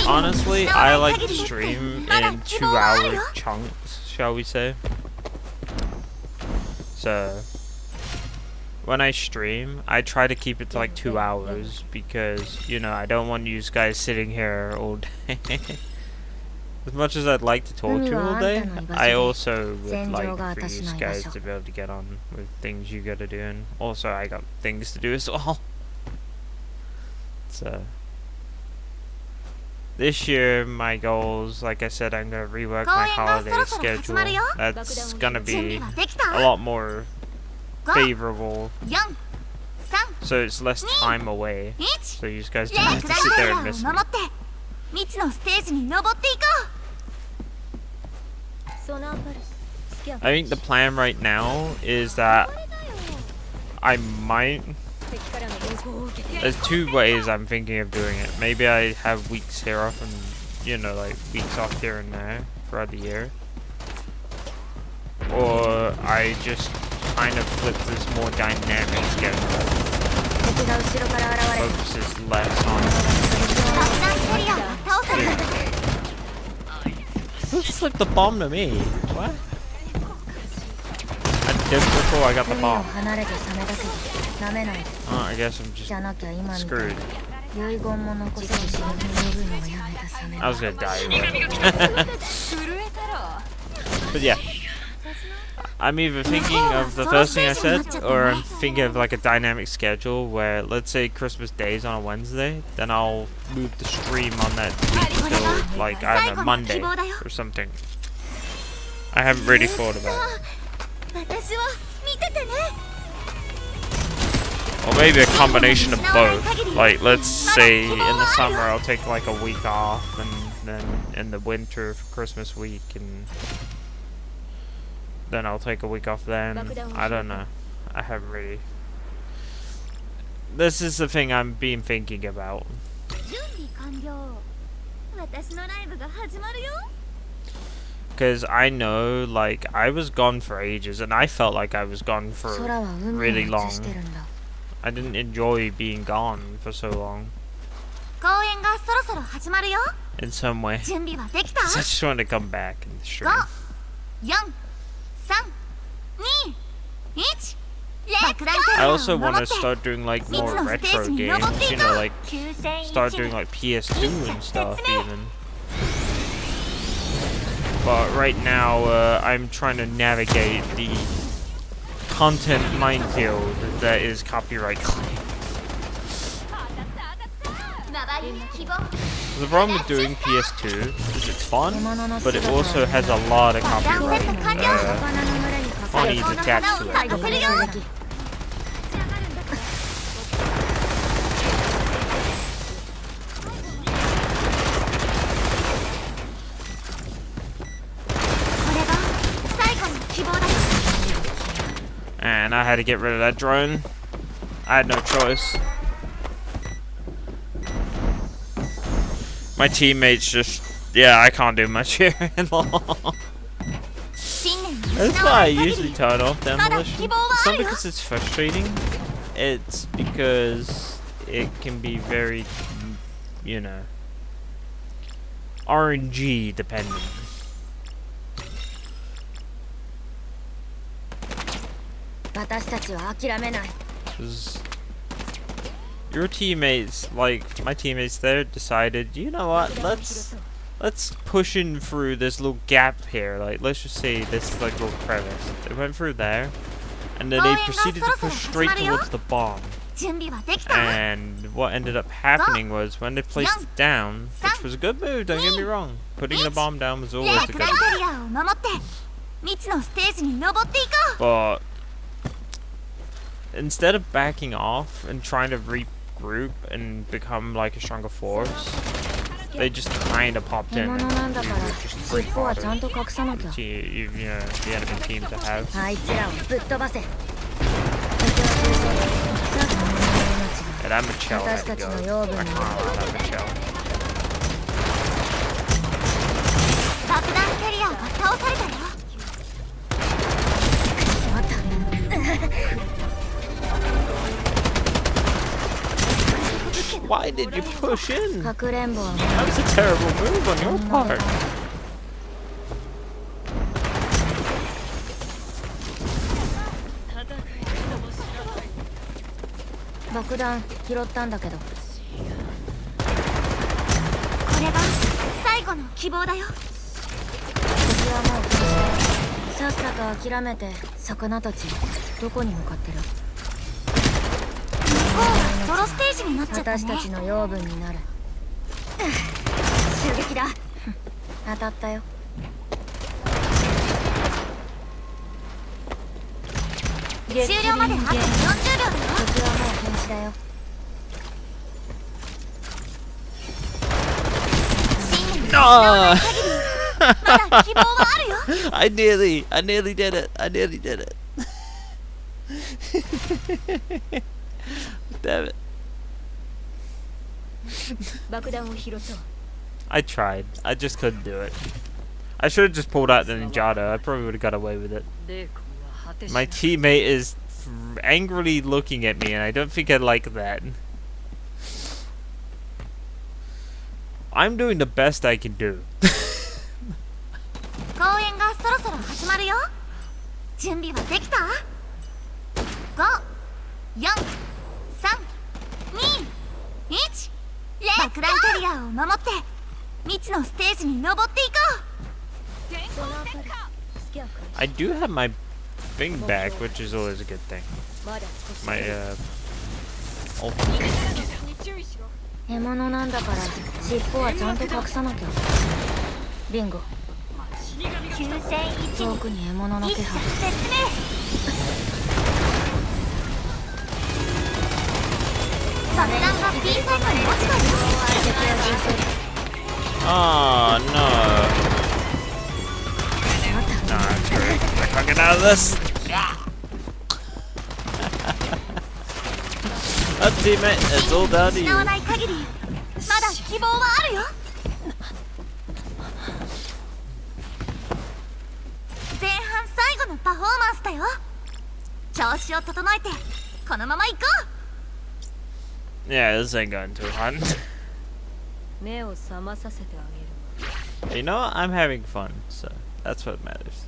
Honestly, I like to stream in 2-hour chunks, shall we say. So, when I stream, I try to keep it to like 2 hours, because, you know, I don't want you guys sitting here all day. As much as I'd like to talk to you all day, I also would like for you guys to be able to get on with things you gotta do, and also I got things to do as well. So this year, my goals, like I said, I'm gonna rework my holiday schedule. That's gonna be a lot more favorable. So it's less time away. So you guys don't have to sit there and miss me. I think the plan right now is that I might... There's two ways I'm thinking of doing it. Maybe I have weeks here off and, you know, like weeks off here and there throughout the year. Or I just kind of flip this more dynamic schedule. Focuses less on... Who flipped the bomb to me? What? I did before I got the bomb. Oh, I guess I'm just screwed. I was gonna die anyway. But yeah. I'm either thinking of the first thing I said, or I'm thinking of like a dynamic schedule where, let's say Christmas Day is on a Wednesday, then I'll move the stream on that week till like, I don't know, Monday or something. I haven't really thought about it. Or maybe a combination of both. Like, let's say in the summer I'll take like a week off, and then in the winter for Christmas week, and then I'll take a week off then. I don't know. I haven't really... This is the thing I'm been thinking about. Because I know, like, I was gone for ages, and I felt like I was gone for really long. I didn't enjoy being gone for so long. In some way. So I just wanted to come back and stream. I also want to start doing like more retro games, you know, like start doing like PS2 and stuff even. But right now I'm trying to navigate the content minefield that is copyright claims. The problem with doing PS2 is it's fun, but it also has a lot of copyright monies attached to it. And I had to get rid of that drone. I had no choice. My teammates just... Yeah, I can't do much here anymore. That's why I usually turn off demolition. It's not because it's frustrating. It's because it can be very, you know, RNG dependent. Your teammates, like my teammates there, decided, you know what, let's push in through this little gap here. Like, let's just say this like little crevice. They went through there, and then they proceeded to push straight towards the bomb. And what ended up happening was when they placed it down, which was a good move, don't get me wrong. Putting the bomb down was always a good move. But instead of backing off and trying to regroup and become like a stronger force, they just kind of popped in and just free fodder. You know, the enemy team to have. And I'm a chill, I can't allow that to chill. Why did you push in? That was a terrible move on your part. 襲撃だ。当たったよ。終了まであと40秒だよ。敵はもう禁止だよ。No! まだ希望はあるよ。I nearly did it. I nearly did it. Damn it. 爆弾を拾ったわ。I tried. I just couldn't do it. I should have just pulled out the Ninjato. I probably would have got away with it. My teammate is angrily looking at me, and I don't think I like that. I'm doing the best I can do. 公演がそろそろ始まるよ。準備はできた ?5、4、3、2、1。爆弾キャリアを守って未知のステージに登っていこう。 I do have my thing back, which is always a good thing. My ultimate. 獲物なんだから尻尾はちゃんと隠さなきゃ。ビンゴ。遠くに獲物の気配。爆弾が B サイトに落ちたよ。 Oh no. Nah, screw it. I can't get out of this. Up, teammate. It's all down to you. 失わない限りまだ希望はあるよ。前半最後のパフォーマンスだよ。調子を整えてこのまま行こう。 Yeah, this ain't going too hot. 目を覚まさせてあげる。 You know what? I'm having fun, so that's what matters.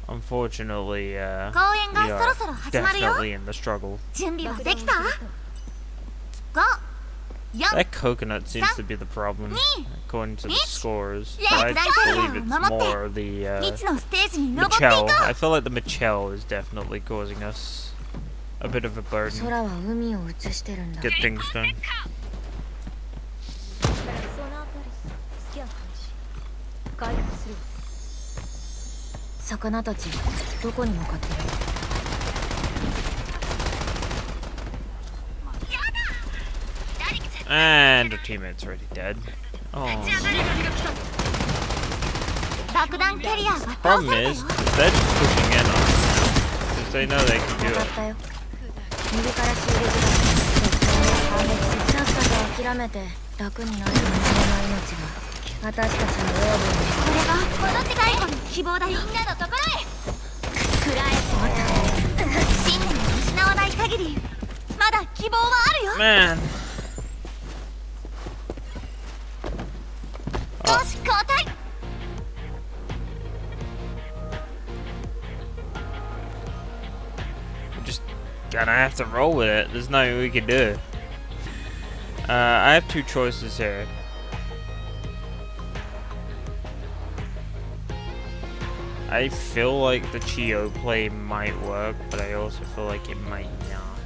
Unfortunately, we are definitely in the struggle. 準備はできた ?5、4、 That coconut seems to be the problem, according to the scores. But I believe it's more the 未知のステージに登っていこ Michelle. う。 I feel like the Michelle is definitely causing us a bit of a burden. 空は海を映してるんだ。 Get things done. 魚たちどこに向かってる？ And our teammate's already dead. Oh. 爆弾キャリアが倒 Problem された is, よ。 they're just pushing in on us now. Since they know they can do 当た it. ったよ。右から襲撃だ。反撃さっさと諦めて楽になるものの命が私たちのオーブンに。これが戻って最後の希望だよ。みんなのところへ。食らえそうだ。信念を失わない限りまだ希望はあるよ。 Man. よし、交代。 Just gonna have to roll with it. There's nothing we can do. I have two choices here. I feel like the Chio play might work, but I also feel like it might not.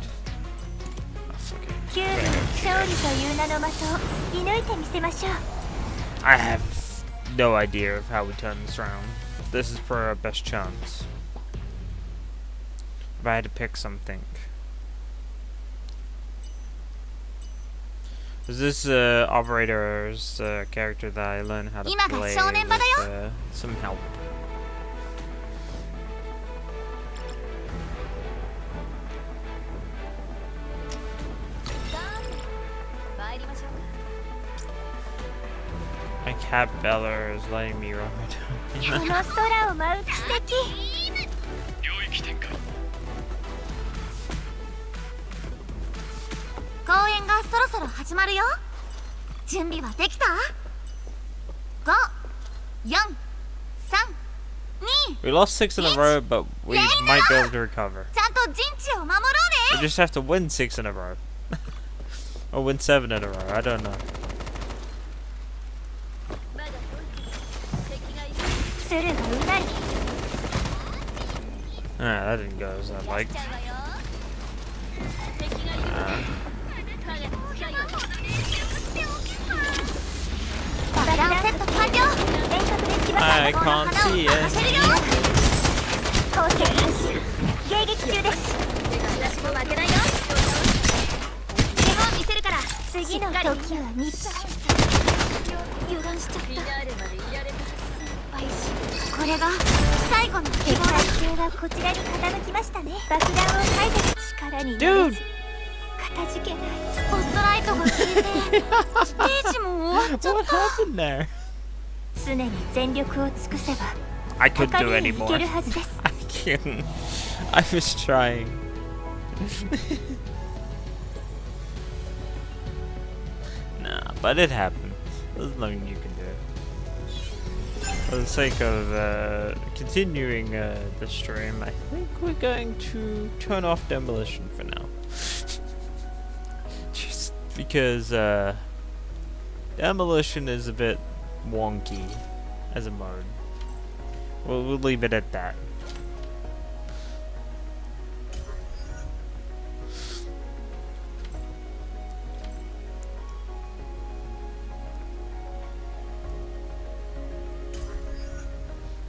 Oh, fuck it. キューブの勝利という名の的を射抜いてみせましょう。 I have no idea of how we turn this round. This is for our best chance. If I had to pick something. Is this operator's character that I learned how to play with some help? My cat Bella is letting me ride. この空を舞う奇跡。公演がそろそろ始まるよ。準備はできた ?5、4、3、2。 We lost 6 in a row, but we might be able to recover. ちゃんと陣地を守ろう We ね。 just have to win 6 in a row. Or win 7 in a row, I don't know. 鶴がうなり。That didn't go as I liked. I can't see it. Dude! What happened there? I couldn't do any more. I couldn't. I was trying. Nah, but it happened. There's nothing you can do. For the sake of continuing the stream, I think we're going to turn off demolition for now. Just because demolition is a bit wonky as a mode. We'll leave it at that.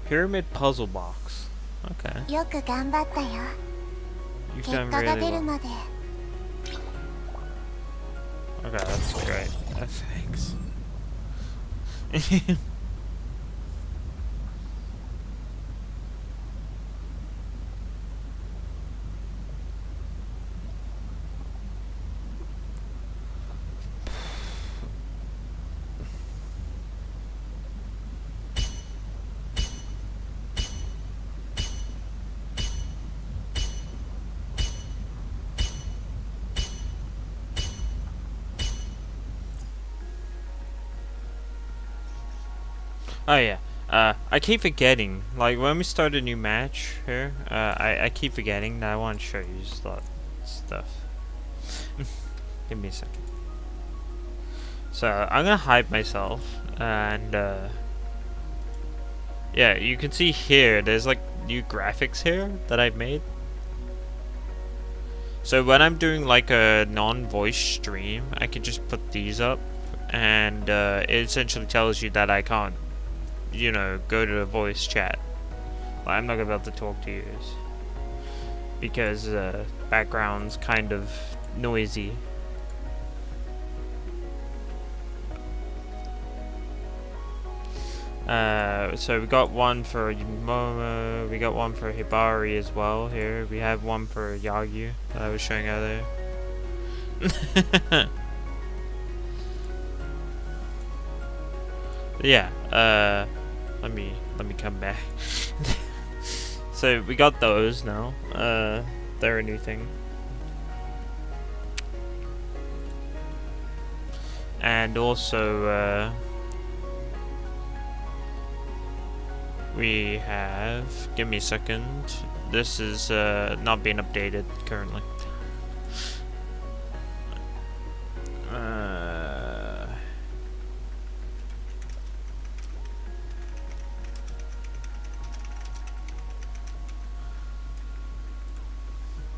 Pyramid puzzle box. Okay. You've done really well. Okay, that's great. Thanks. Oh yeah, I keep forgetting, like when we start a new match here, I keep forgetting that I want to show you stuff. Give me a second. So, I'm gonna hide myself, and yeah, you can see here, there's like new graphics here that I've made. So when I'm doing like a non-voice stream, I can just put these up, and it essentially tells you that I can't, you know, go to a voice chat. Like, I'm not gonna be able to talk to you because background's kind of noisy. So we got one for Momo, we got one for Hibari as well here. We have one for Yagyu that I was showing earlier. Yeah, let me come back. So we got those now. They're a new thing. And also we have, give me a second. This is not being updated currently.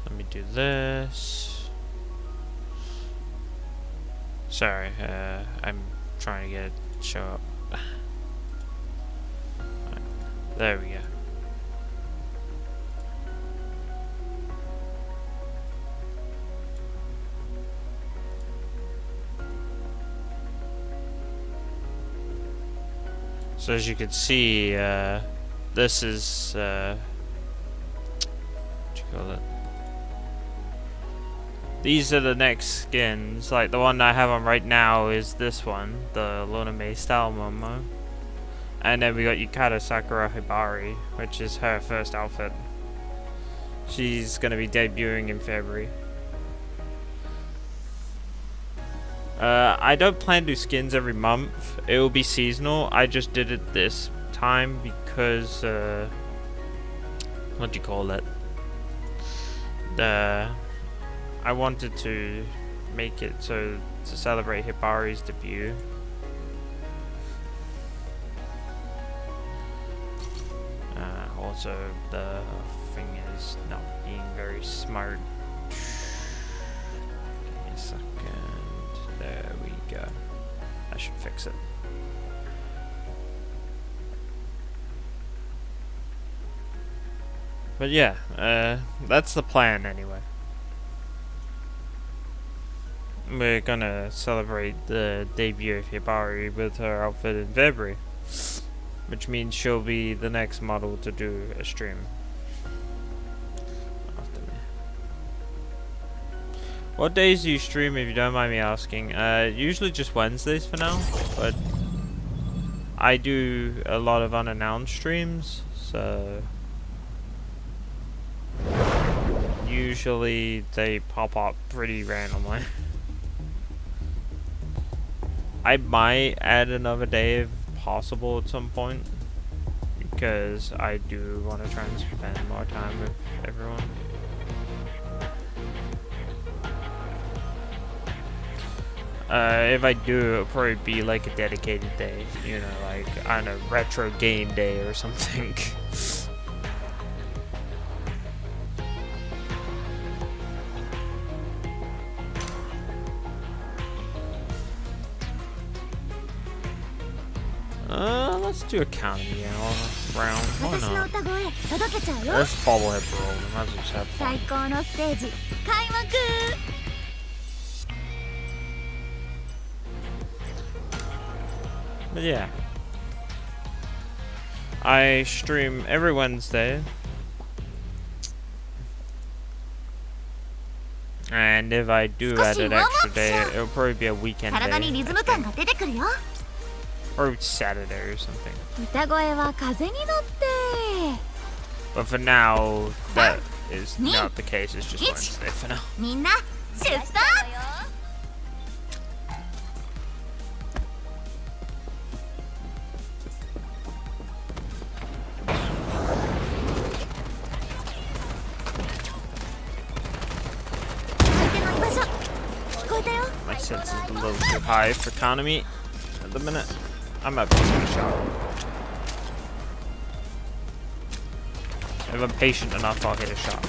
Let me do this. Sorry, I'm trying to get it to show up. There we go. So as you can see, this is what you call it? These are the next skins. Like the one I have on right now is this one, the Lunamei style Momo. And then we got Yukata Sakura Hibari, which is her first outfit. She's gonna be debuting in February. I don't plan to do skins every month. It will be seasonal. I just did it this time because what do you call it? I wanted to make it so to celebrate Hibari's debut. also the thing is not being very smart. Give me a second. There we go. I should fix it. But yeah, that's the plan anyway. We're gonna celebrate the debut of Hibari with her outfit in February, which means she'll be the next model to do a stream after me. What days do you stream, if you don't mind me asking? Usually just Wednesdays for now, but I do a lot of unannounced streams, so usually they pop up pretty randomly. I might add another day if possible at some point, because I do want to try and spend more time with everyone. If I do, it'll probably be like a dedicated day, you know, like on a retro game day or something. Let's do economy round. Why not? Let's bobblehead roll. We might as well just have fun. But yeah, I stream every Wednesday, and if I do add an extra day, it'll probably be a weekend day. Or Saturday or something. But for now, that is not the case. It's just Wednesday for now. My sense is a little too high for economy at the minute. I might be taking a shot. If I'm patient enough, I'll hit a shot.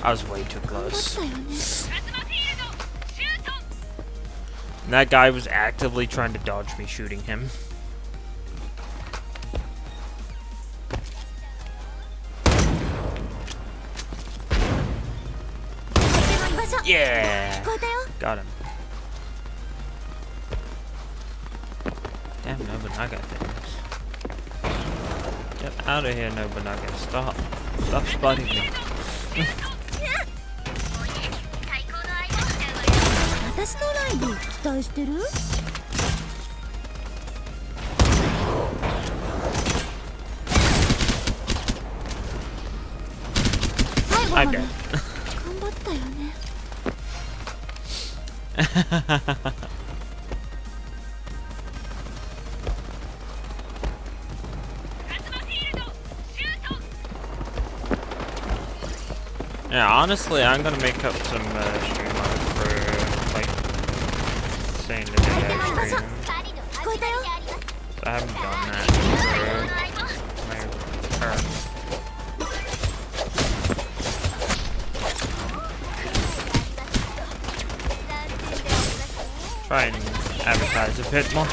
I was way too close. And that guy was actively trying to dodge me shooting him. Yeah! Got him. Damn Nobunaga things. Get out of here, Nobunaga. Stop. Stop spotting me. I'm dead. Yeah, honestly, I'm gonna make up some stream art for, like, saying the day I stream. So I haven't done that for my return. Try and advertise a bit more.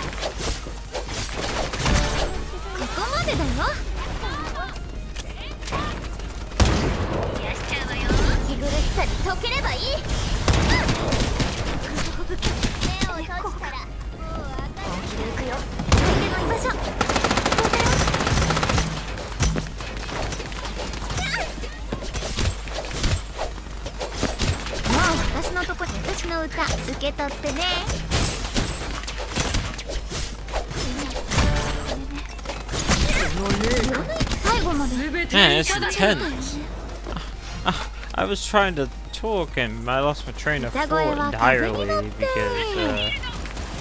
Man, it's intense. I was trying to talk and I lost my train of thought entirely because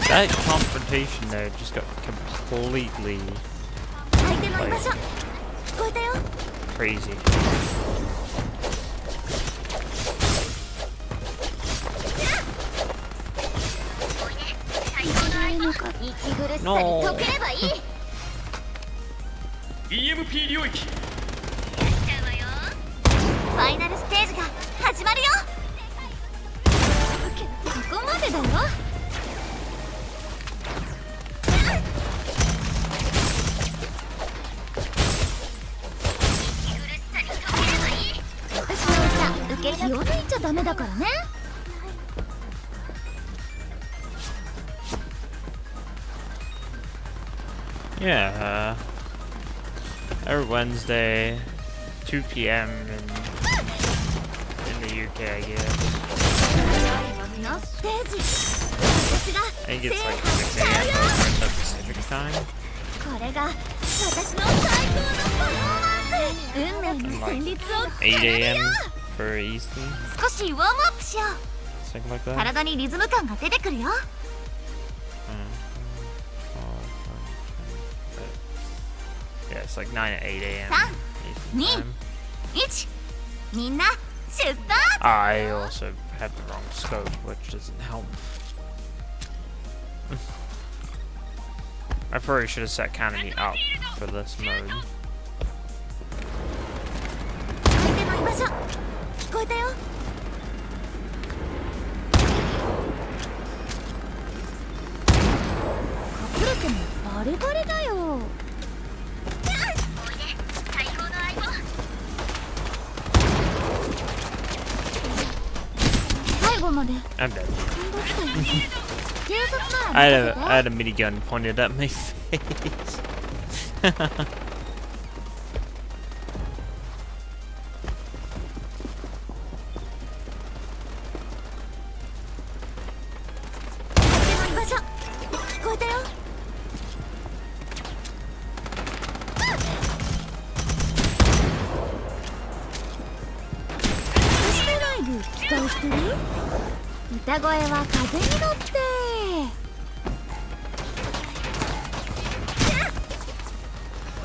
that confrontation there just got completely like, crazy. No. EMP 領域。ちゃうわよ。ファイナルステージが始まるよ。ここまでだよ。私の歌受け気を抜いちゃダメだからね。Yeah. Every Wednesday, 2 p.m. in the UK, I guess. のステージ、私が I think 制 it's 覇 like 6 しちゃう a.m. よ。 over Pacific time. これが私の最高のパフォーマンス。運命の旋律を奏8で a.m. よ。 for Eastern. 少しウォームアップしよう。 Something like that. 体にリズム感が出てくるよ。Yeah, it's like 9 and 8 a.m. 3、 Eastern 2、 time. 1、みんな出発。 I also have the wrong scope, which doesn't help. I probably should have set Canopy up for this mode. 相手の居場所聞こえたよ。隠れてもバレバレだよ。おいで、最高の相棒。最後まで I'm dead. 頑張ったよ。警察な I ら had 任 a, せ I て。 had a minigun pointed at my face. 相手の居場所聞こえたよ。私のライブ期待してる？歌声は風に乗って。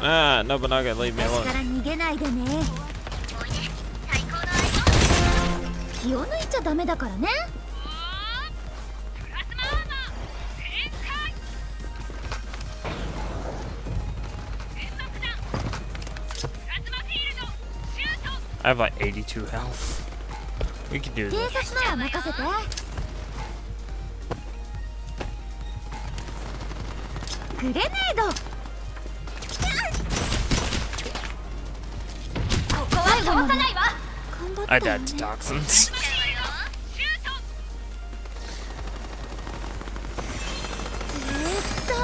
Ah, no, Nobunaga, leave me 私か alone. ら逃げないでね。おいで、最高の相棒。気を抜いちゃダメだからね。プラズマアーマー全開。連続弾。プラズマフィールドシュート。 I have like 82 health. We can do 警 this. 察なら任せて。グレネード。ここは通さないわ。頑張 I ったよ died ね。 to toxins. シュート。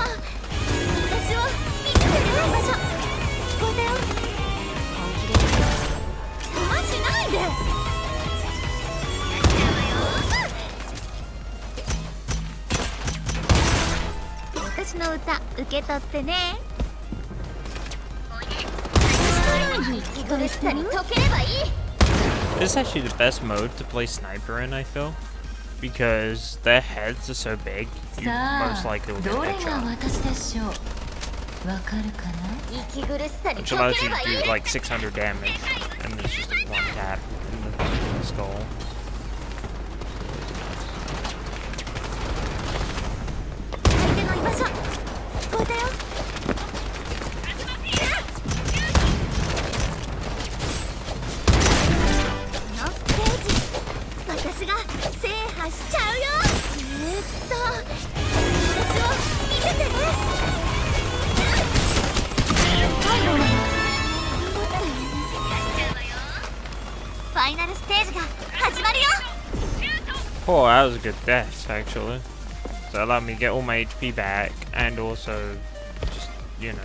私を見つける場所聞こえたよ。邪魔しないで。私の歌受け取ってね。おいで。息苦しさに溶ければいい。 This is actually the best mode to play sniper in, I feel. Because their heads are so big, you most likely will get どれ a が headshot. 私でしょう。わかるかな？息苦しさに Which 溶 allows け you れば to いい。 do like 600 damage. And it's just one tap in the skull. 相手の居場所聞こえたよ。このステージ私が制覇しちゃうよ。私を見ててね。最後まで頑張ったよね。ファイナルステージが始まるよ。 Oh, that was a good death, actually. So it allowed me to get all my HP back, and also, just, you know.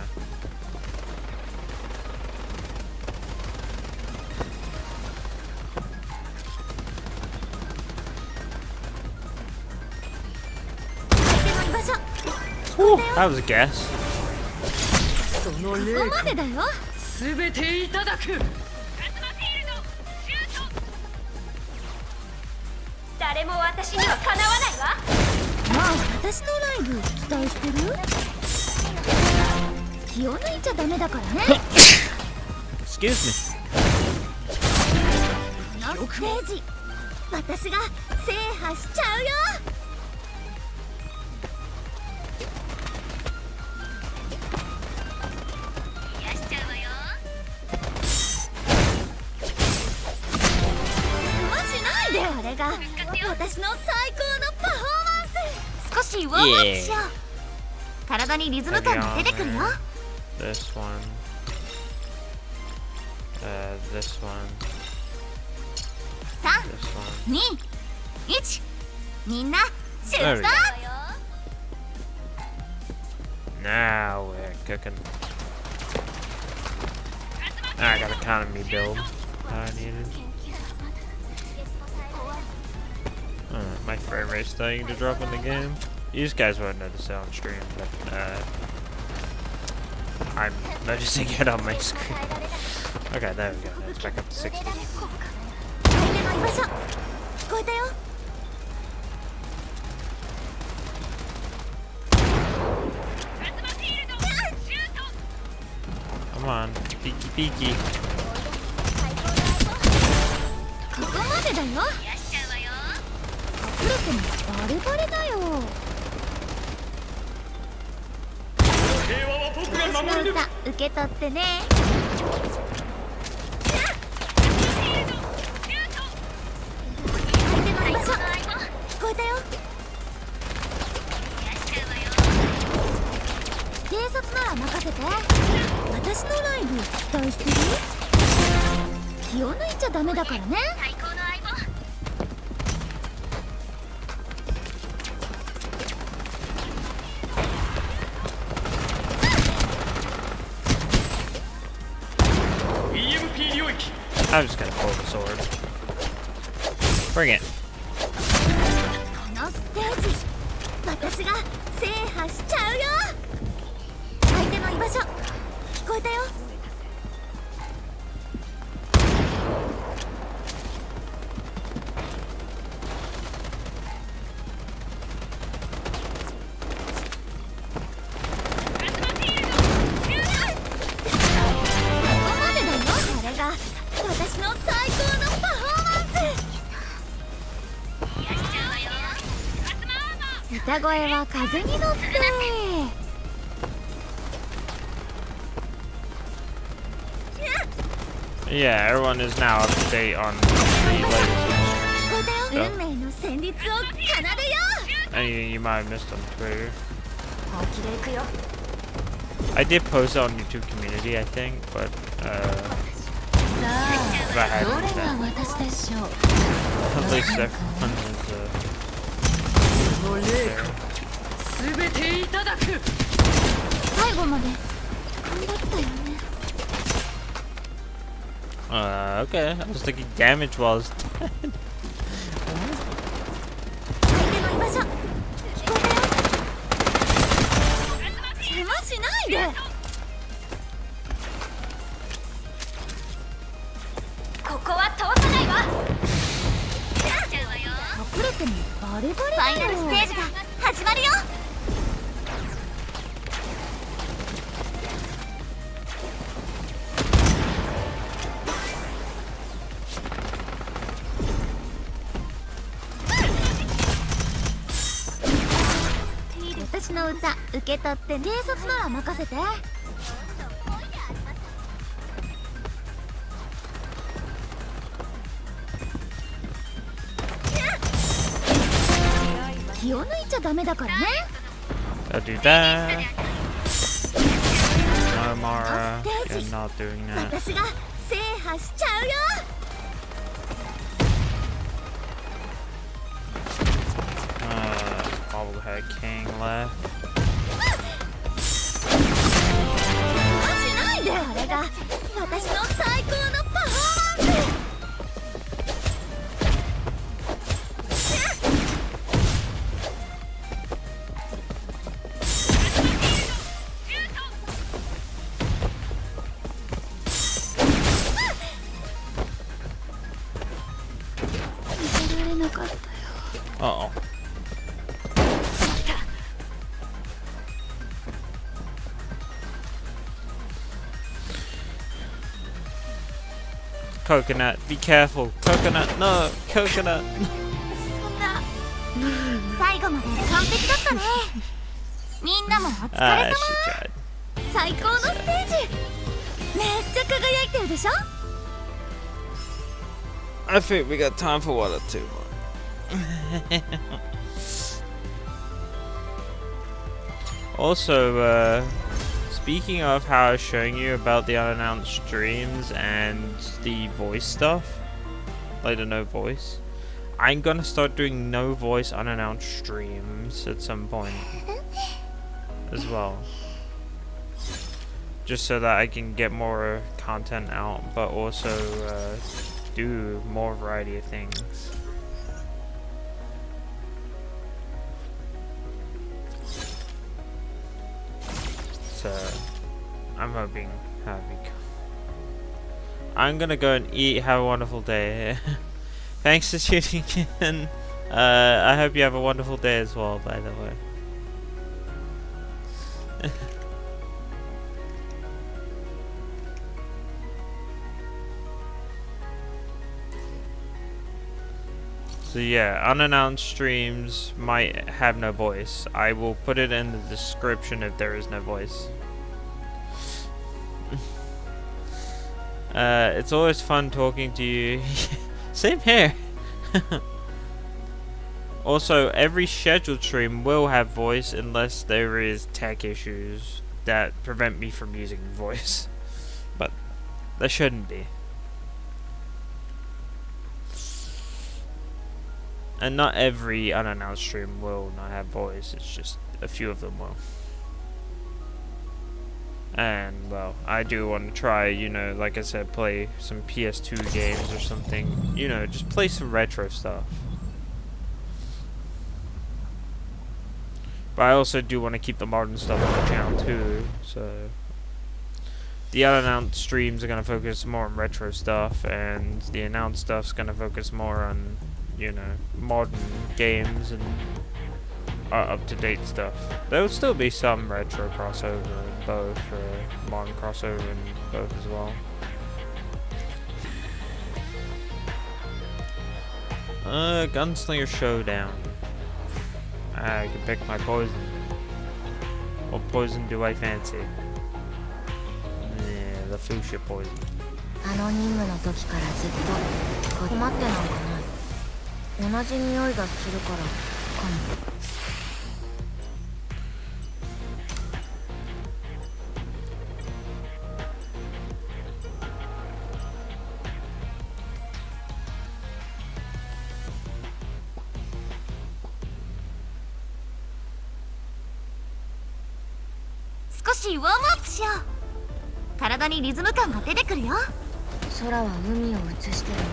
Whew, that was a guess. ここまでだよ。すべていただく。誰も私にはかなわないわ。まあ私のライブ期待してる？気を抜いちゃダメだからね。 Excuse me. このステージ私が制覇しちゃうよ。癒しちゃうわ私の最高のパフォーマンス。少しウォームアップしよう。体にリズム感が出てくるよ。 This one. This one. 3、 This one. 2、1、みんな出 There we 発。 go. Now we're cooking. I got economy build. I needed. My frame rate's starting to drop in the game. You guys won't notice it on stream, but I'm noticing it on my screen. Okay, there we go. Now it's back up to 60. 相手の居場所聞こえたよ。 Come on, peeky peeky. ここまでだよ。隠れてもバレバレだよ。平和は僕が私の守る。歌受け取ってね。相手の居場所聞こえたよ。警察なら任せて。私のライブ期待してる？気を抜いちゃダメだからね。EMP 領域。 I'm just gonna pull the sword. Bring it. このステージ私が制覇しちゃうよ。相手の居場所聞こえたよ。ここまでだよ。これが私の最高のパフォーマンス。歌声は風に乗って。 Yeah, everyone is now up to date on the latest stuff. 運命の旋律を奏でよう。 And you might have missed on Twitter. 本気で行くよ。 I did post it on YouTube community, I think, but if I ど hadn't れ done が私でしょう。 at least everyone is の霊 there. すべていただく。最後まで頑張ったよね。 Okay. I was taking damage while I was dead. 相手の居場所聞こえたよ。邪魔しないで。ここは通さないわ。隠れてもバレバレだよ。ファイナルステージが始まるよ。 私の歌受け取ってね。警察なら任せて。気を抜いちゃダメだからね。 I'll do that. No, Mara. You're not doing that. 私が制覇しちゃうよ。 Bobblehead King left. 邪魔しないで。これが私の最高のパフォーマンス。 見せられなかったよ。 Uh-oh. Coconut, be careful. Coconut, no. Coconut. そんな最後まで完璧だったね。みんなもお疲れ Ah, 様。 she tried. 最高のステージめっちゃ輝いてるでしょ。 I think we got time for one or two more. Also, speaking of how I was showing you about the unannounced streams and the voice stuff, like the no voice, I'm gonna start doing no voice unannounced streams at some point as well. Just so that I can get more content out, but also do more variety of things. So, I'm hoping I'm gonna go and eat. Have a wonderful day. Thanks for tuning in. I hope you have a wonderful day as well, by the way. So yeah, unannounced streams might have no voice. I will put it in the description if there is no voice. It's always fun talking to you. Same here. Also, every scheduled stream will have voice unless there is tech issues that prevent me from using voice. But there shouldn't be. And not every unannounced stream will not have voice, it's just a few of them will. And, well, I do want to try, you know, like I said, play some PS2 games or something. You know, just play some retro stuff. But I also do want to keep the modern stuff on the channel too, so... The unannounced streams are going to focus more on retro stuff, and the announced stuff's going to focus more on, you know, modern games and up-to-date stuff. There will still be some retro crossover in both, or modern crossover in both as well. Gunslinger Showdown. I can pick my poison. What poison do I fancy? Yeah, the fuchsia poison. あの任務の時からずっと困ってなんかない。同じ匂いがするからかも。少しウォームアップしよう。体にリズム感が出てくるよ。空は海を映してるんだ。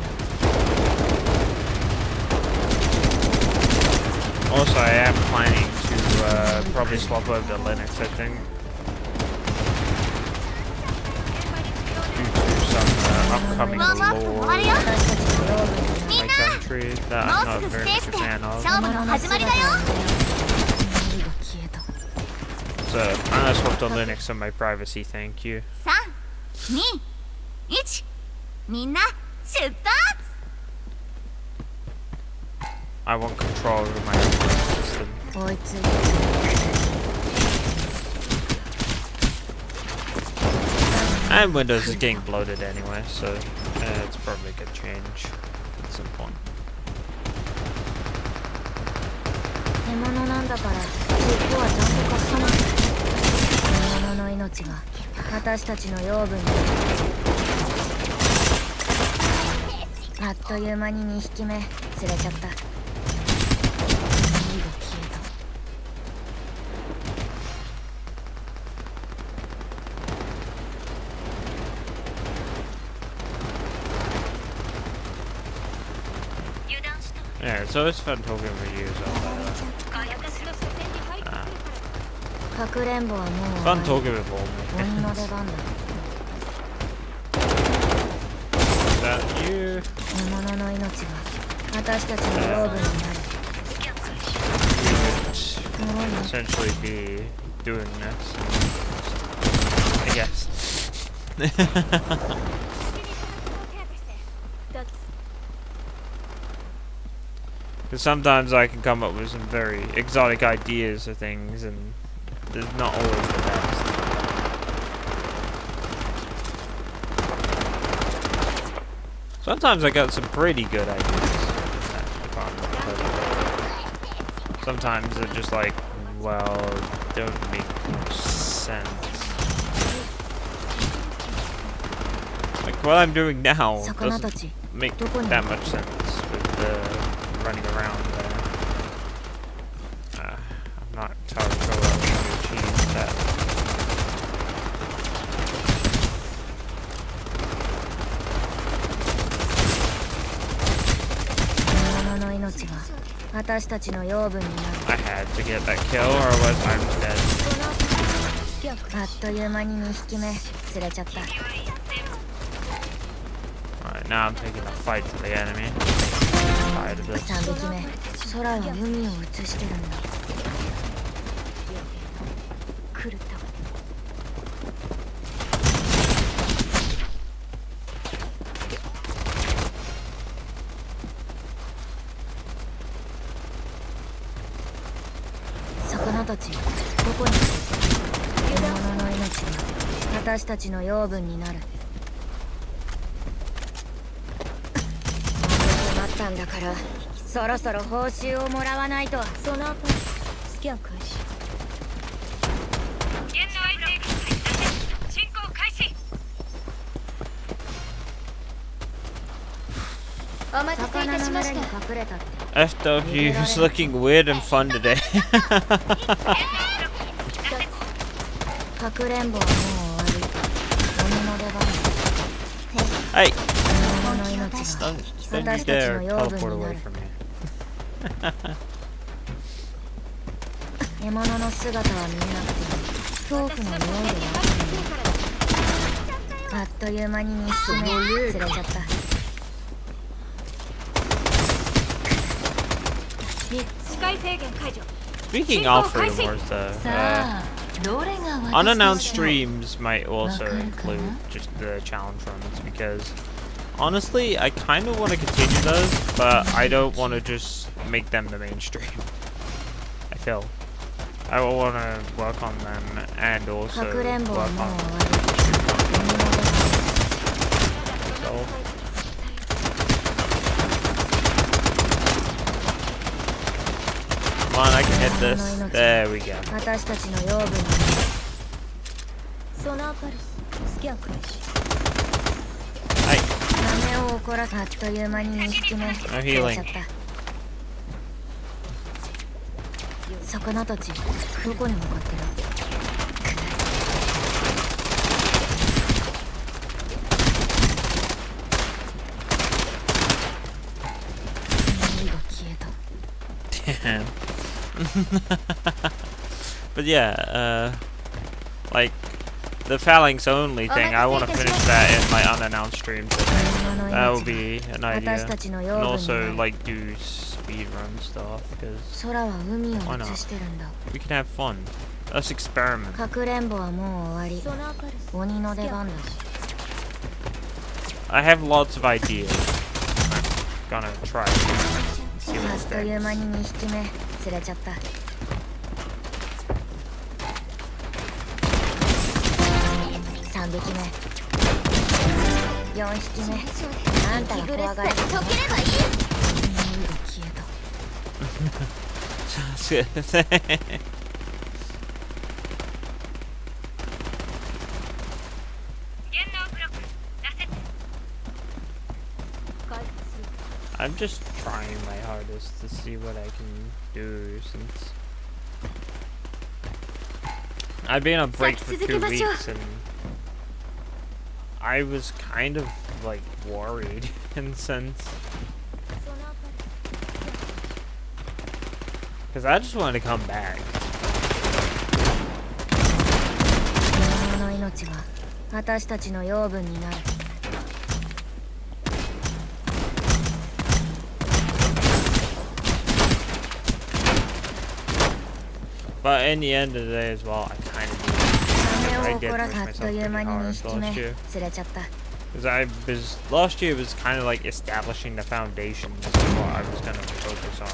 Also, I am planning to probably swap over to Linux, I think. Due to some upcoming law in my country that I'm not very much a fan of. 勝負の始まりだよ。 So, I'm gonna swap to Linux for my privacy, thank you. 3、2、1、みんな出発。 I want control over my own system. 追いついて。 And Windows is getting bloated anyway, so it's probably a good change at some point. 獲物なんだから、ここはちゃんと貸さない。獲物の命が私たちの養分に。あっという間に2匹目釣れちゃった。 Yeah, it's always fun talking with you as well. かくれんぼはもう Fun talking with all 鬼の出番だ。 Is that you? 獲物の命が私たちの養分になる。 You could essentially be doing this, I guess. Because sometimes I can come up with some very exotic ideas of things, and they're not always the best. Sometimes I got some pretty good ideas. I can't remember. sometimes they're just like, well, don't make much sense. Like what I'm doing now doesn't make that much sense with the running around there. I'm not entirely sure what I was trying to achieve with that. 私たちの養分になる。 I had to get that kill or else I'm dead. あっという間に2匹目釣れちゃった。 Alright, now I'm taking a fight to the enemy. Tired of this. 3匹目、空は海を映してるんだ。狂った。 魚たち、どこにいる？獲物の命が私たちの養分になる。待ったんだから、そろそろ報酬をもらわないと。ソナーパス、スキャン開始。現の合図進行開始。お待たせいたしました。隠れたって。 FW is looking weird and fun today. かくれんぼはもう終わり。鬼の出番。 Hey! 獣の命が Don't you 私たち dare の養 teleport 分にな away る。 from me. 獲物の姿は見えなくても恐怖の匂いでわかる。あっという間に2匹目釣れちゃった。 Speaking of Freedom Wars though, unannounced streams might also include just the challenge runs because honestly I kind of want to continue those, but I don't want to just make them the mainstream. I feel I will want to work on them and also work on so, come on, I can hit this. There we go. 私たちの養分にソナーパルススキャン開始。はい。豆を怒らせあっという間に2匹目釣れちゃった。魚たちどこに向かってる？匂いが消えた。 Damn. But yeah, like the phalanx only thing, I want to finish that in my unannounced stream today. That would be an idea. And also like do speedrun stuff because why not? We can have fun. Let's experiment. かくれんぼはもう終わり。鬼の出番だし。 I have lots of ideas. I'm gonna try. See あ what っという sticks. 間に2匹目釣れちゃった。 3匹目4匹目あんたが怖がられてね。匂いが消えた。 I'm just trying my hardest to see what I can do since I've been on break for 2 weeks and I was kind of like worried in a sense because I just wanted to come back. 獣の命が私たちの養分になる。 But in the end of the day as well, I kind of I did push myself pretty hard last year. Because last year was kind of like establishing the foundations of what I was going to focus on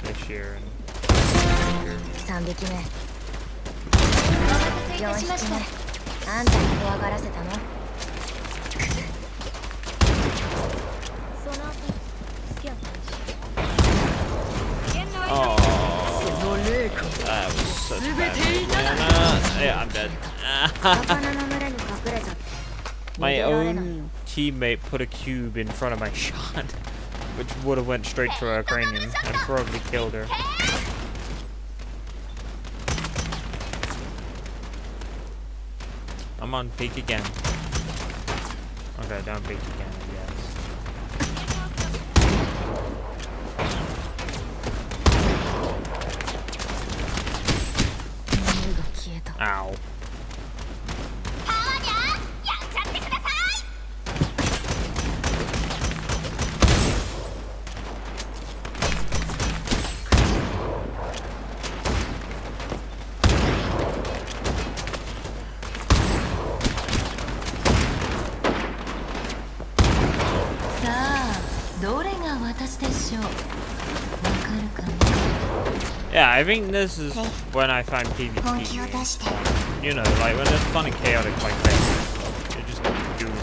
this year. And 3匹目4匹目あんたに怖がらせたの？ oh, That was such a bad yeah, I'm dead. 魚の群れに隠れちゃって My 逃げられない own teammate put a cube in front of my shot, which would have went straight to her cranium and probably killed her. I'm on peak again. Okay, don't peak again, I guess. 匂いが消えた Ow. さあどれが私でしょうわかるかな Yeah, I think this is when I find PvP. You know, like when it's fun and chaotic like this, you just do it.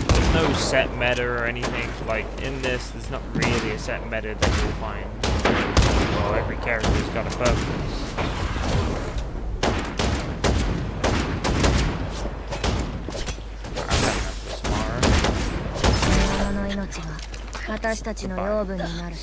There's no set meta or anything. Like in this, there's not really a set meta that you'll find. Well, every character's got a purpose. I've had enough of this Mara. 獣の命が私たちの養分になる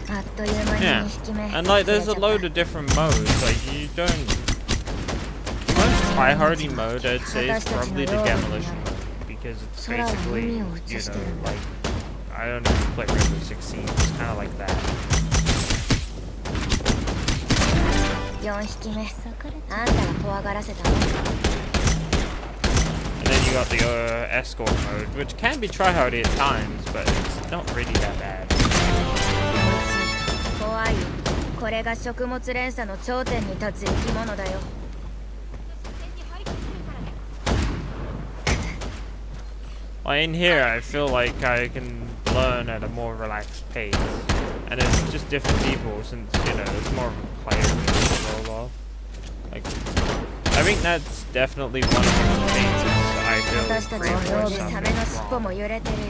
あっという間に Yeah, 2匹目 and like there's a 釣れちゃった load of different modes. Like you don't. Most tryhardy mode I'd say is probably the demolition mode because it's basically you know like I don't know if you play Rainbow Six Siege. It's kind of like that. 4匹目あんたが怖がらせたの And then you got the escort mode, which can be tryhardy at times, but it's not really that bad. 怖いよこれが食物連鎖の頂点に立つ生き物だよ Well, in here, I feel like I can learn at a more relaxed pace, and it's just different people since you know it's more of a player to roll off. Like, I think that's definitely one of the things I 私た feel ちの養 reinforce 分 something サメの尻尾も wrong 揺れてるよ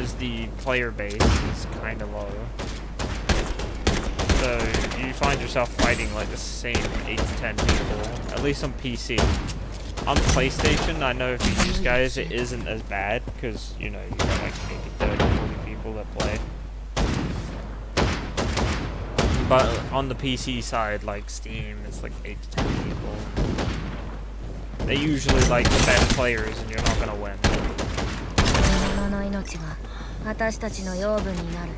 is the player base is kind of low. So you find yourself fighting like the same 8 to 10 people, at least on PC. On PlayStation, I know for you guys it isn't as bad because you know you got like maybe 30, 40 people that play. But on the PC side, like Steam, it's like 8 to 10 people. They usually like the best players, and you're not gonna win. 獣の命が私たちの養分になる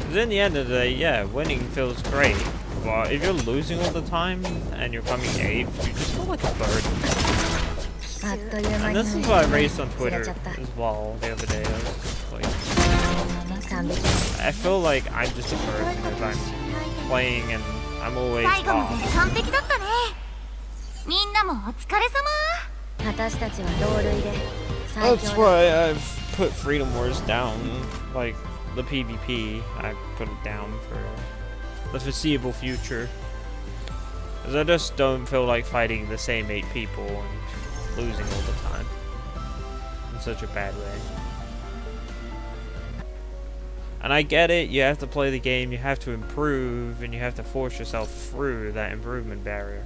Because in the end of the day, yeah, winning feels great. But if you're losing all the time and you're coming 8th, you just feel like a burden. あっという間 And に this 2 is 匹 what I 目 raised on 釣れ Twitter ちゃった as well the other day. I was just like, 3匹目 I feel like I'm just a burden if I'm playing and I'm always 最後まで off. 完璧だったねみんなもお疲れ様私たちは同類で最 That's 強だ why I've put Freedom Wars down. Like the PvP, I put it down for the foreseeable future. Because I just don't feel like fighting the same 8 people and losing all the time in such a bad way. And I get it, you have to play the game, you have to improve, and you have to force yourself through that improvement barrier.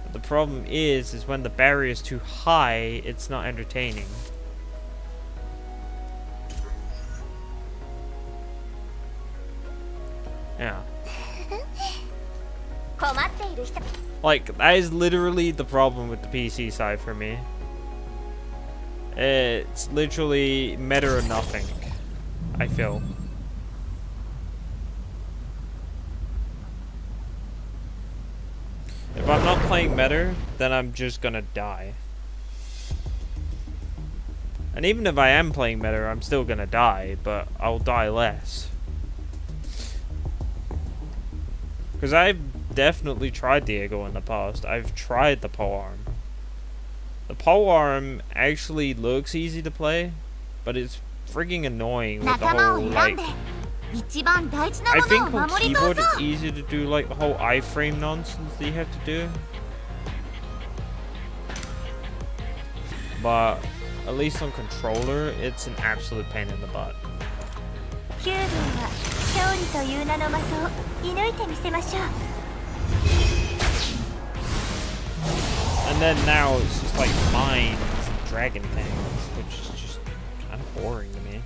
But the problem is when the barrier is too high, it's not entertaining. Yeah. 困っている人 Like, that is literally the problem with the PC side for me. It's literally meta or nothing, I feel. If I'm not playing meta, then I'm just gonna die. And even if I am playing meta, I'm still gonna die, but I'll die less. Because I've definitely tried the eagle in the past. I've tried the polearm. The polearm actually looks easy to play, but it's freaking annoying with the whole, like... I think on keyboard it's easier to do, like, the whole iframe nonsense that you have to do. But at least on controller, it's an absolute pain in the butt. And then now it's just like mines and dragon things, which is just kind of boring to me.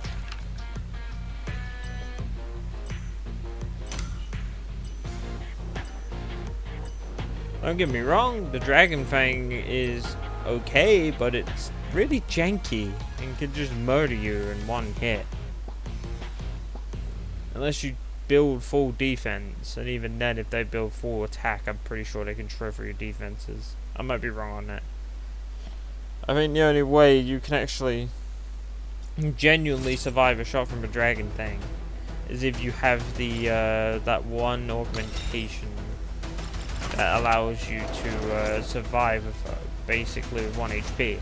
Don't get me wrong, the Dragon Fang is okay, but it's really janky and can just murder you in one hit. Unless you build full defense, and even then if they build full attack, I'm pretty sure they can trigger your defenses. I might be wrong on that. I think the only way you can actually genuinely survive a shot from a Dragon Fang is if you have the that one augmentation that allows you to survive with basically 1 HP.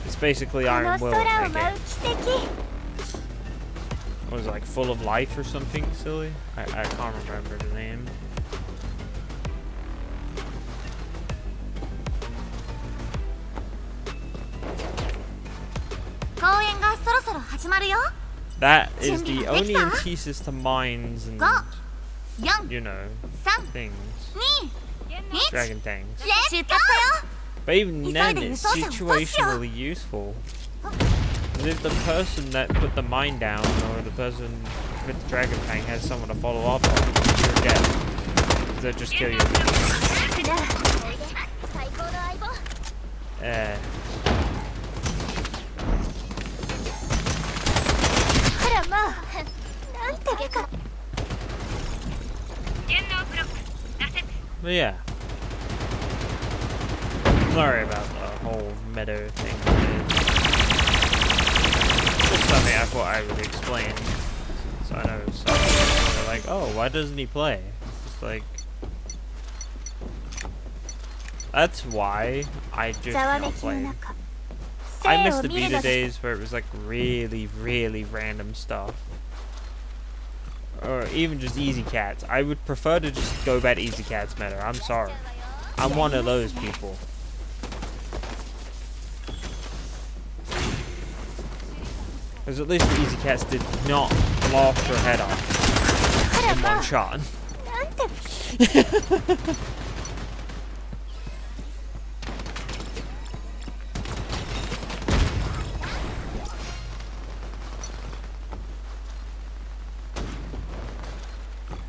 It's basically Iron Will again. What was it, like Full of Life or something silly? I can't remember the name. That is the only antithesis to mines and, you know, things. Dragon things. But even then, it's situationally useful. If the person that put the mine down, or the person with the Dragon Fang has someone to follow up on, you're dead. They'll just kill you. But yeah. Sorry about the whole meta thing. Just something I thought I would explain. So I know some people are like, oh, why doesn't he play? It's just like... That's why I just don't play. I miss the beta days where it was like really, really random stuff. Or even just easy cats. I would prefer to just go back to easy cats meta. I'm sorry. I'm one of those people. Because at least the easy cats did not blast your head off in one shot.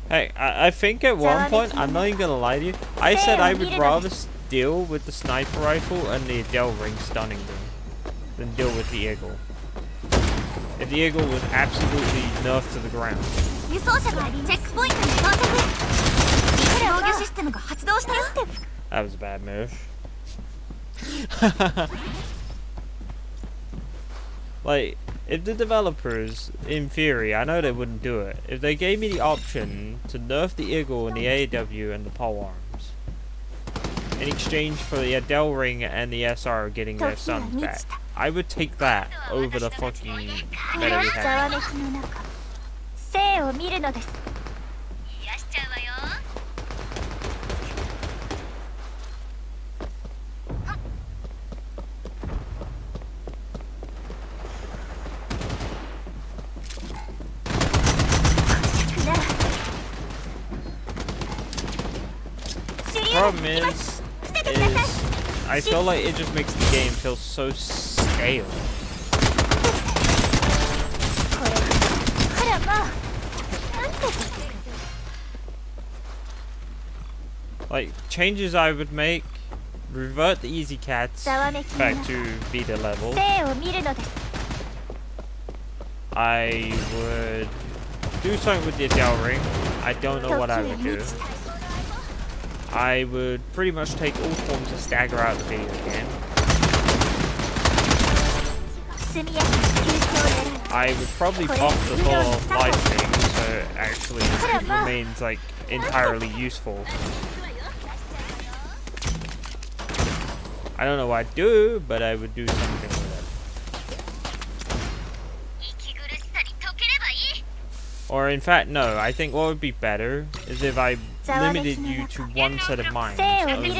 Hey, I think at one point, I'm not even gonna lie to you, I said I would rather deal with the sniper rifle and the Adele ring stunning them than deal with the eagle. If the eagle was absolutely nerfed to the ground. That was a bad move. Like, if the developers, in theory, I know they wouldn't do it, if they gave me the option to nerf the eagle and the AW and the polearms in exchange for the Adele ring and the SR getting their stuns back, I would take that over the fucking meta we have. Problem is I feel like it just makes the game feel so stale. Like, changes I would make, revert the easy cats back to beta level. I would do something with the Adele ring. I don't know what I would do. I would pretty much take all forms of stagger out of the video game. I would probably buff the full life thing so it actually remains like entirely useful. I don't know what I'd do, but I would do something with it. Or in fact, no, I think what would be better is if I limited you to one set of mines only.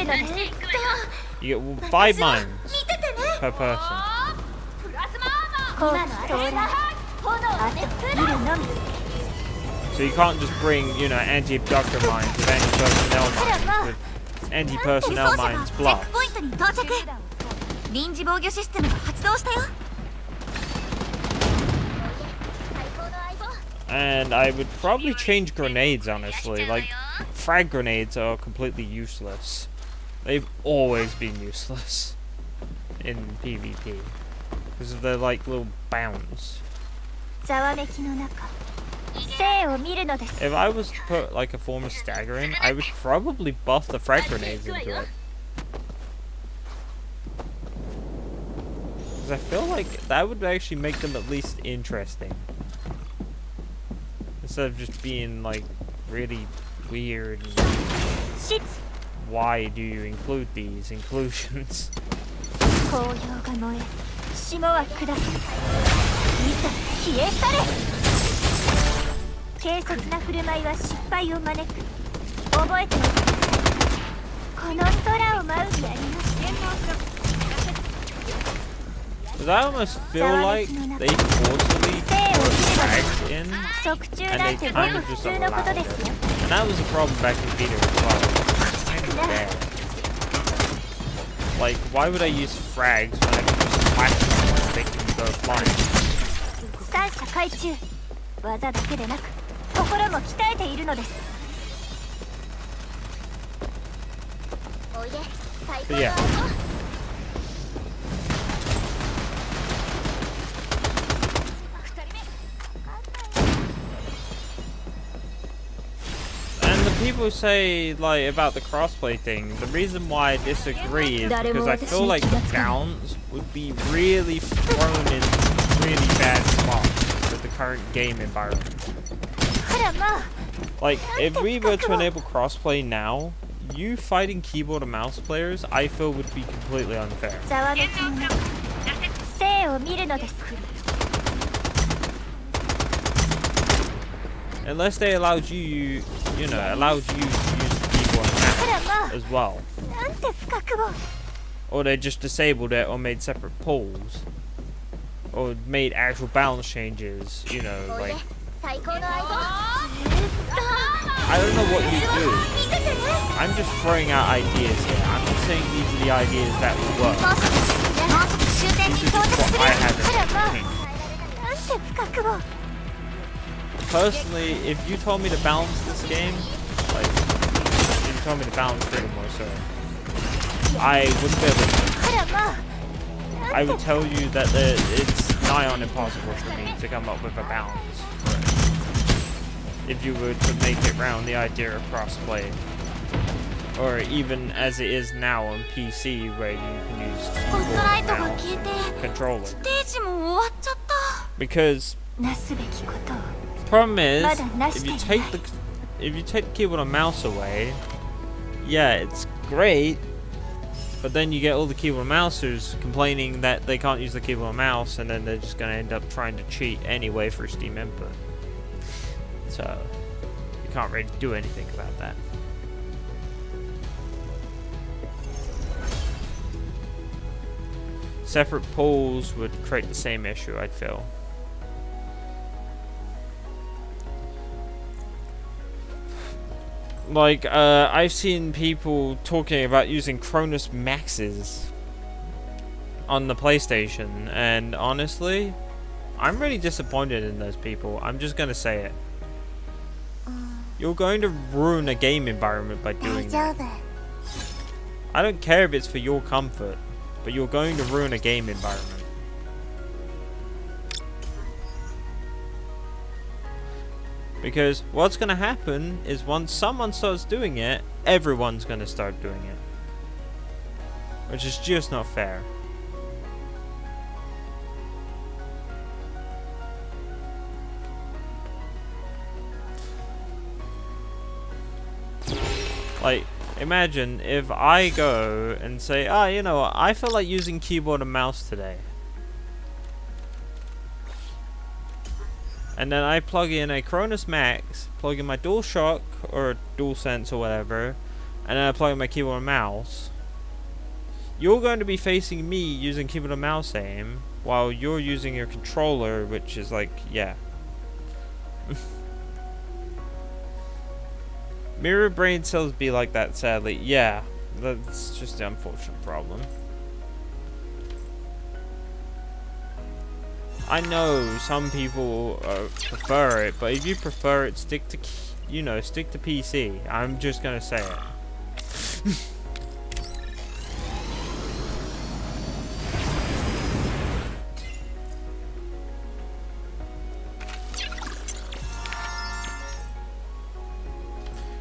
You get 5 mines per person. So you can't just bring, you know, anti-abductor mines with anti-personnel mines with anti-personnel mines plus. And I would probably change grenades, honestly. Like, frag grenades are completely useless. They've always been useless in PvP. Because of their, like, little bounds. If I was to put, like, a form of staggering, I would probably buff the frag grenades into it. Because I feel like that would actually make them at least interesting. Instead of just being, like, really weird. Why do you include these inclusions? Because I almost feel like they forcibly put frags in, and they kind of just allowed it. And that was a problem back in beta as well. It's kind of bad. Like, why would I use frags when I can just smash them and they can go flying? But yeah. People say, like, about the crossplay thing, the reason why I disagree is because I feel like the balance would be really thrown in really bad spots with the current game environment. Like, if we were to enable crossplay now, you fighting keyboard and mouse players, I feel would be completely unfair. Unless they allowed you, you know, allowed you to use the keyboard and mouse as well. Or they just disabled it or made separate pulls. Or made actual balance changes, you know, like... I don't know what you do. I'm just throwing out ideas here. I'm not saying these are the ideas that will work. This is just what I have in mind. Personally, if you told me to balance this game, like, if you told me to balance it more so, I wouldn't be able to. I would tell you that it's nigh on impossible for me to come up with a balance for it. If you were to make it round the idea of crossplay. Or even as it is now on PC, where you can use keyboard, mouse, controller. Because problem is, if you take the keyboard and mouse away, yeah, it's great, but then you get all the keyboard and mousers complaining that they can't use the keyboard and mouse, and then they're just going to end up trying to cheat anyway for Steam input. So, you can't really do anything about that. Separate pulls would create the same issue, I'd feel. Like, I've seen people talking about using Cronus Maxes on the PlayStation, and honestly, I'm really disappointed in those people. I'm just gonna say it. You're going to ruin a game environment by doing that. I don't care if it's for your comfort, but you're going to ruin a game environment. Because what's going to happen is once someone starts doing it, everyone's going to start doing it. Which is just not fair. Like, imagine if I go and say, ah, you know what, I feel like using keyboard and mouse today. And then I plug in a Cronus Max, plug in my DualShock or DualSense or whatever, and then I plug in my keyboard and mouse. You're going to be facing me using keyboard and mouse aim, while you're using your controller, which is like, yeah. Mirror brain cells be like that, sadly. Yeah, that's just the unfortunate problem. I know some people prefer it, but if you prefer it, stick to, stick to PC. I'm just gonna say it.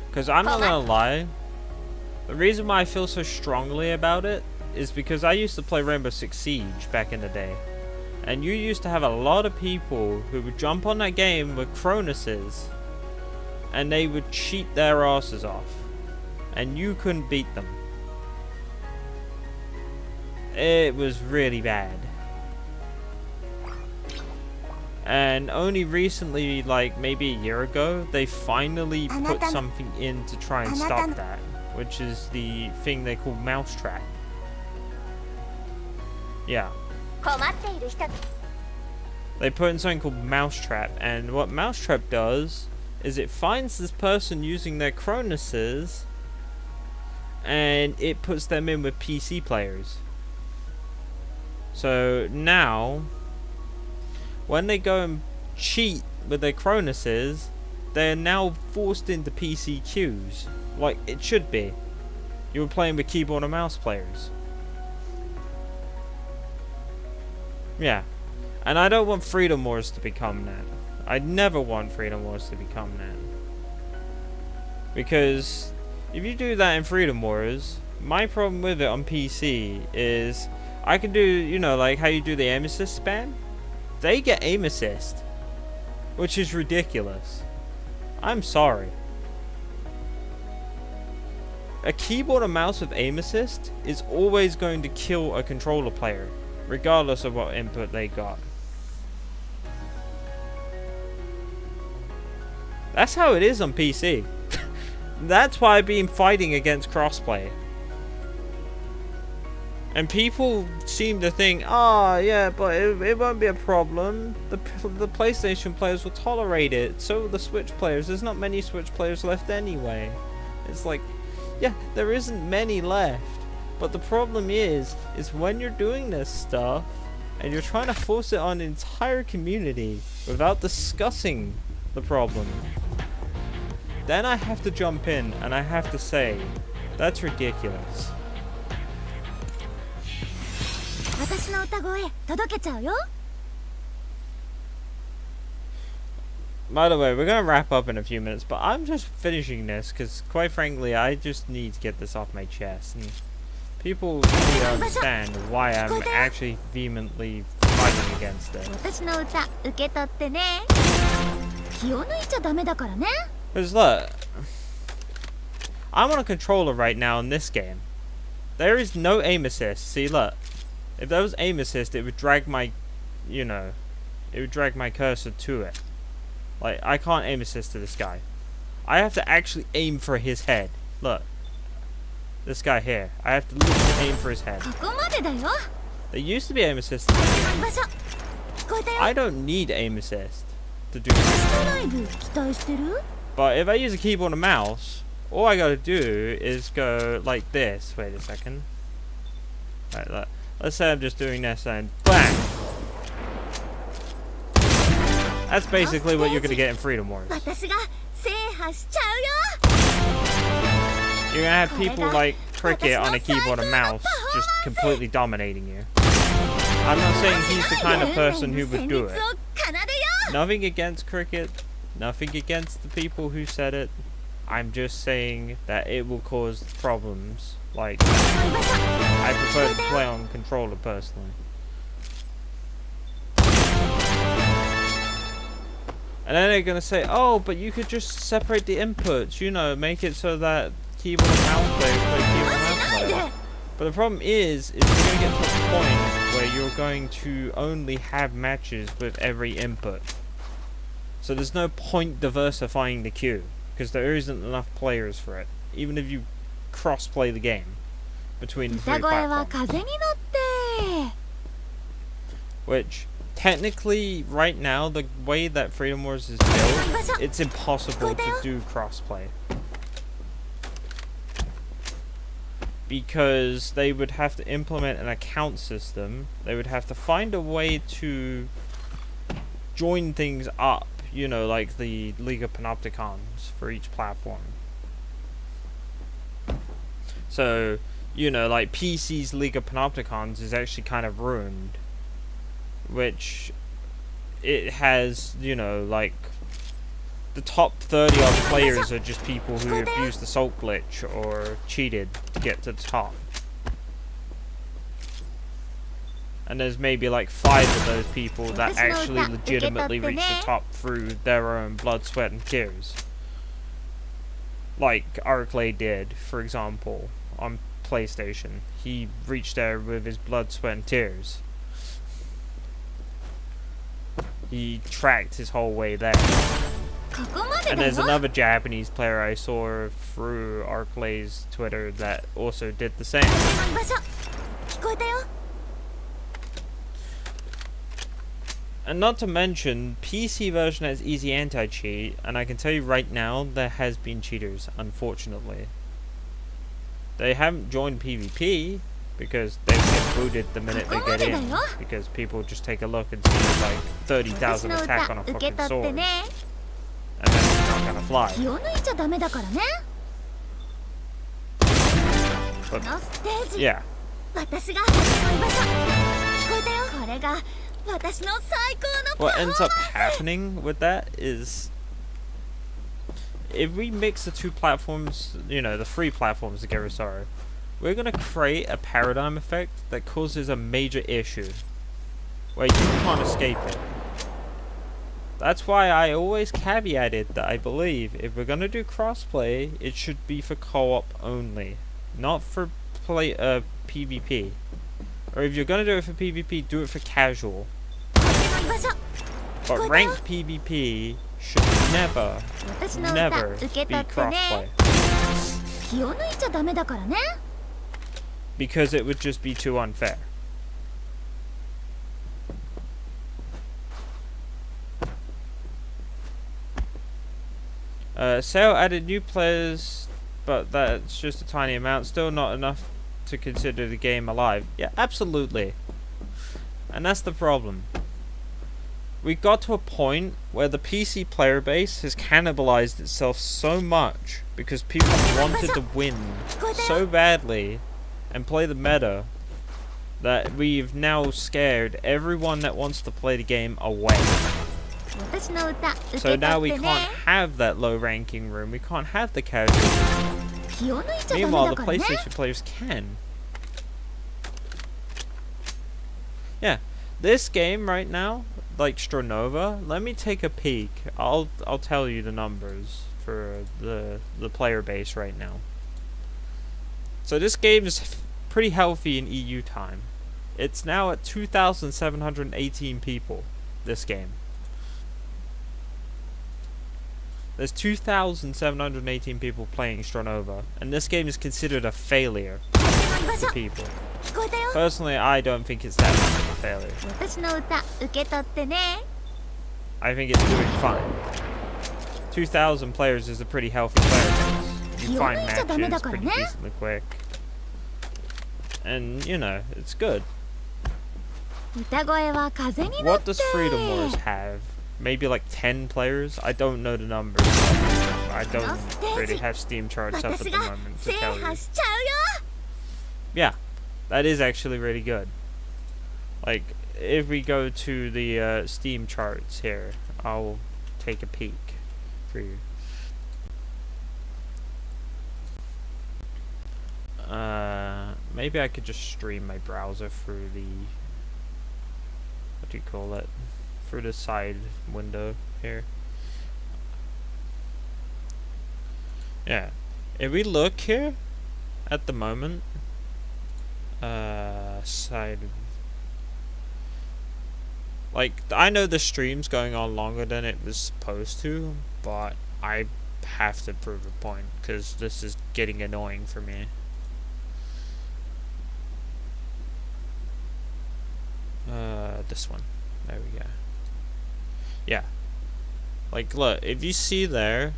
Because I'm not gonna lie, the reason why I feel so strongly about it is because I used to play Rainbow Six Siege back in the day. And you used to have a lot of people who would jump on that game with Cronuses and they would cheat their asses off. And you couldn't beat them. It was really bad. And only recently, like maybe a year ago, they finally put something in to try and stop that. Which is the thing they call Mousetrap. Yeah. They put in something called Mousetrap, and what Mousetrap does is it finds this person using their Cronuses and it puts them in with PC players. So now when they go and cheat with their Cronuses, they're now forced into PC queues, like it should be. You were playing with keyboard and mouse players. Yeah, and I don't want Freedom Wars to become that. I never want Freedom Wars to become that. Because if you do that in Freedom Wars, my problem with it on PC is I can do, like how you do the aim assist spam. They get aim assist, which is ridiculous. I'm sorry. A keyboard and mouse with aim assist is always going to kill a controller player, regardless of what input they got. That's how it is on PC. That's why I've been fighting against crossplay. And people seem to think, yeah, but it won't be a problem. The PlayStation players will tolerate it. So will the Switch players. There's not many Switch players left anyway. It's like, yeah, there isn't many left. But the problem is when you're doing this stuff and you're trying to force it on an entire community without discussing the problem, then I have to jump in and I have to say, that's ridiculous. By the way, we're going to wrap up in a few minutes, but I'm just finishing this because, quite frankly, I just need to get this off my chest. And people need to understand why I'm actually vehemently fighting against it. Because look, I'm on a controller right now in this game. There is no aim assist. See, look. If there was aim assist, it would drag my, it would drag my cursor to it. Like, I can't aim assist to this guy. I have to actually aim for his head. Look. This guy here. I have to literally aim for his head. There used to be aim assist. I don't need aim assist to do this. But if I use a keyboard and mouse, all I gotta do is go like this. Wait a second. Right, look. Let's say I'm just doing this and BAM! That's basically what you're gonna get in Freedom Wars. You're gonna have people like Cricket on a keyboard and mouse just completely dominating you. I'm not saying he's the kind of person who would do it. Nothing against Cricket, nothing against the people who said it. I'm just saying that it will cause problems. Like, I prefer to play on controller personally. And then they're gonna say, oh, but you could just separate the inputs, make it so that keyboard and mouse players play keyboard and mouse players. But the problem is you're going to get to a point where you're going to only have matches with every input. So there's no point diversifying the queue, because there isn't enough players for it, even if you cross-play the game between the three platforms. Which, technically, right now, the way that Freedom Wars is built, it's impossible to do cross-play. Because they would have to implement an account system, they would have to find a way to join things up, you know, like the League of Panopticons for each platform. So, you know, like PC's League of Panopticons is actually kind of ruined, which it has, you know, like the top 30 odd players are just people who have used the salt glitch or cheated to get to the top. And there's maybe like 5 of those people that actually legitimately reach the top through their own blood, sweat and tears. Like Arclay did, for example, on PlayStation. He reached there with his blood, sweat and tears. He tracked his whole way there. And there's another Japanese player I saw through Arclay's Twitter that also did the same. And not to mention, PC version has easy anti-cheat, and I can tell you right now, there has been cheaters, unfortunately. They haven't joined PvP, because they get booted the minute they get in, because people just take a look and see like 30,000 attack on a fucking sword. And then it's not gonna fly. But, yeah. What ends up happening with that is, if we mix the two platforms, you know, the 3 platforms together, sorry, we're gonna create a paradigm effect that causes a major issue where you can't escape it. That's why I always caveated that I believe if we're gonna do crossplay, it should be for co-op only, not for PvP. Or if you're gonna do it for PvP, do it for casual. But ranked PvP should never be crossplay. Because it would just be too unfair. Sale added new players, but that's just a tiny amount. Still not enough to consider the game alive. Yeah, absolutely. And that's the problem. We got to a point where the PC player base has cannibalized itself so much because people wanted to win so badly and play the meta that we've now scared everyone that wants to play the game away. So now we can't have that low ranking room, we can't have the casual room. Meanwhile, the PlayStation players can. Yeah, this game right now, like Strinova, let me take a peek. I'll tell you the numbers for the player base right now. So this game is pretty healthy in EU time. It's now at 2,718 people, this game. There's 2,718 people playing Strinova, and this game is considered a failure for people. Personally, I don't think it's that much of a failure. I think it's doing fine. 2,000 players is a pretty healthy player base. You find matches pretty decently quick. And, you know, it's good. What does Freedom Wars have? Maybe like 10 players? I don't know the numbers. I don't really have Steam charts up at the moment to tell you. Yeah, that is actually really good. Like, if we go to the Steam charts here, I'll take a peek for you. Maybe I could just stream my browser through the, what do you call it? Through the side window here. Yeah, If we look here at the moment, side. Like, I know the stream's going on longer than it was supposed to, but I have to prove a point because this is getting annoying for me. This one. There we go. Yeah. Like, look, if you see there,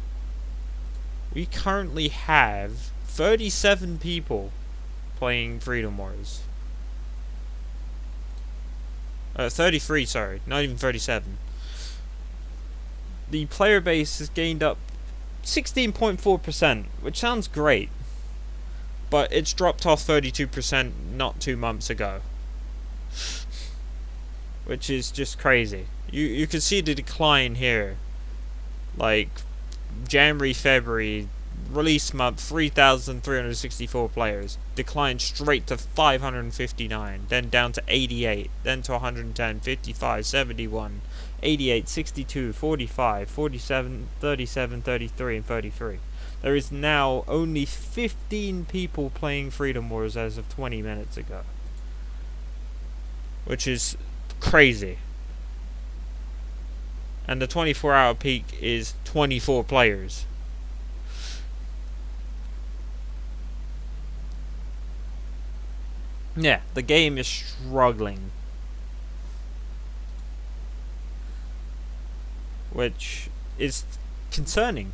we currently have 37 people playing Freedom Wars. 33, sorry, not even 37. The player base has gained up 16.4%, which sounds great, but it's dropped off 32% not 2 months ago, which is just crazy. You can see the decline here, like January, February, release month 3,364 players, declined straight to 559, then down to 88, then to 110, 55, 71, 88, 62, 45, 47, 37, 33, and 33. There is now only 15 people playing Freedom Wars as of 20 minutes ago, which is crazy. And the 24-hour peak is 24 players. Yeah, the game is struggling. Which is concerning.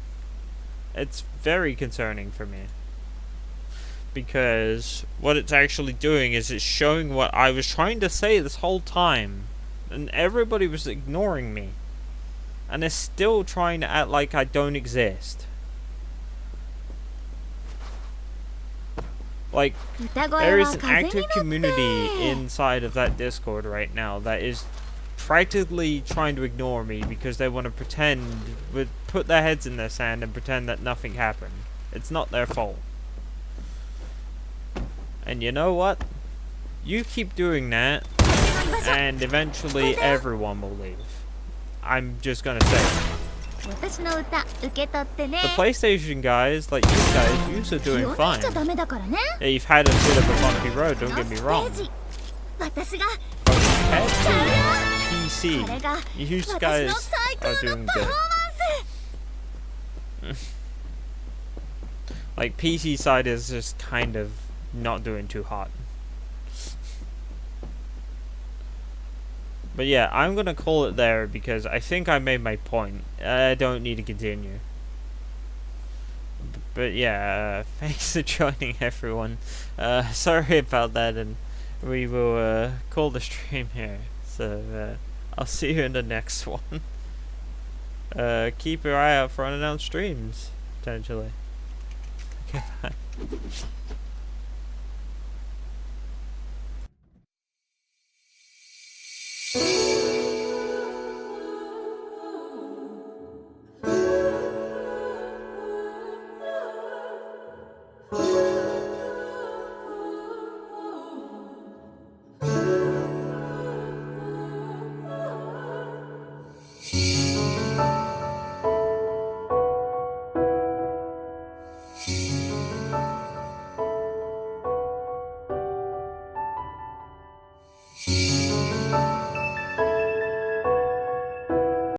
It's very concerning for me. Because what it's actually doing is it's showing what I was trying to say this whole time. And everybody was ignoring me. And they're still trying to act like I don't exist. Like, there is an active community inside of that Discord right now that is practically trying to ignore me because they want to put their heads in the sand and pretend that nothing happened. It's not their fault. And you know what? You keep doing that, and eventually everyone will leave. I'm just gonna say. The PlayStation guys, like you guys, you're doing fine. Yeah, you've had a bit of a bumpy road, don't get me wrong. But compared to PC, you guys are doing good. Like, PC side is just kind of not doing too hot. But yeah, I'm gonna call it there because I think I made my point. I don't need to continue. But yeah, thanks for joining everyone. Sorry about that, and we will call the stream here. So I'll see you in the next one. Keep your eye out for unannounced streams, potentially. Okay, bye.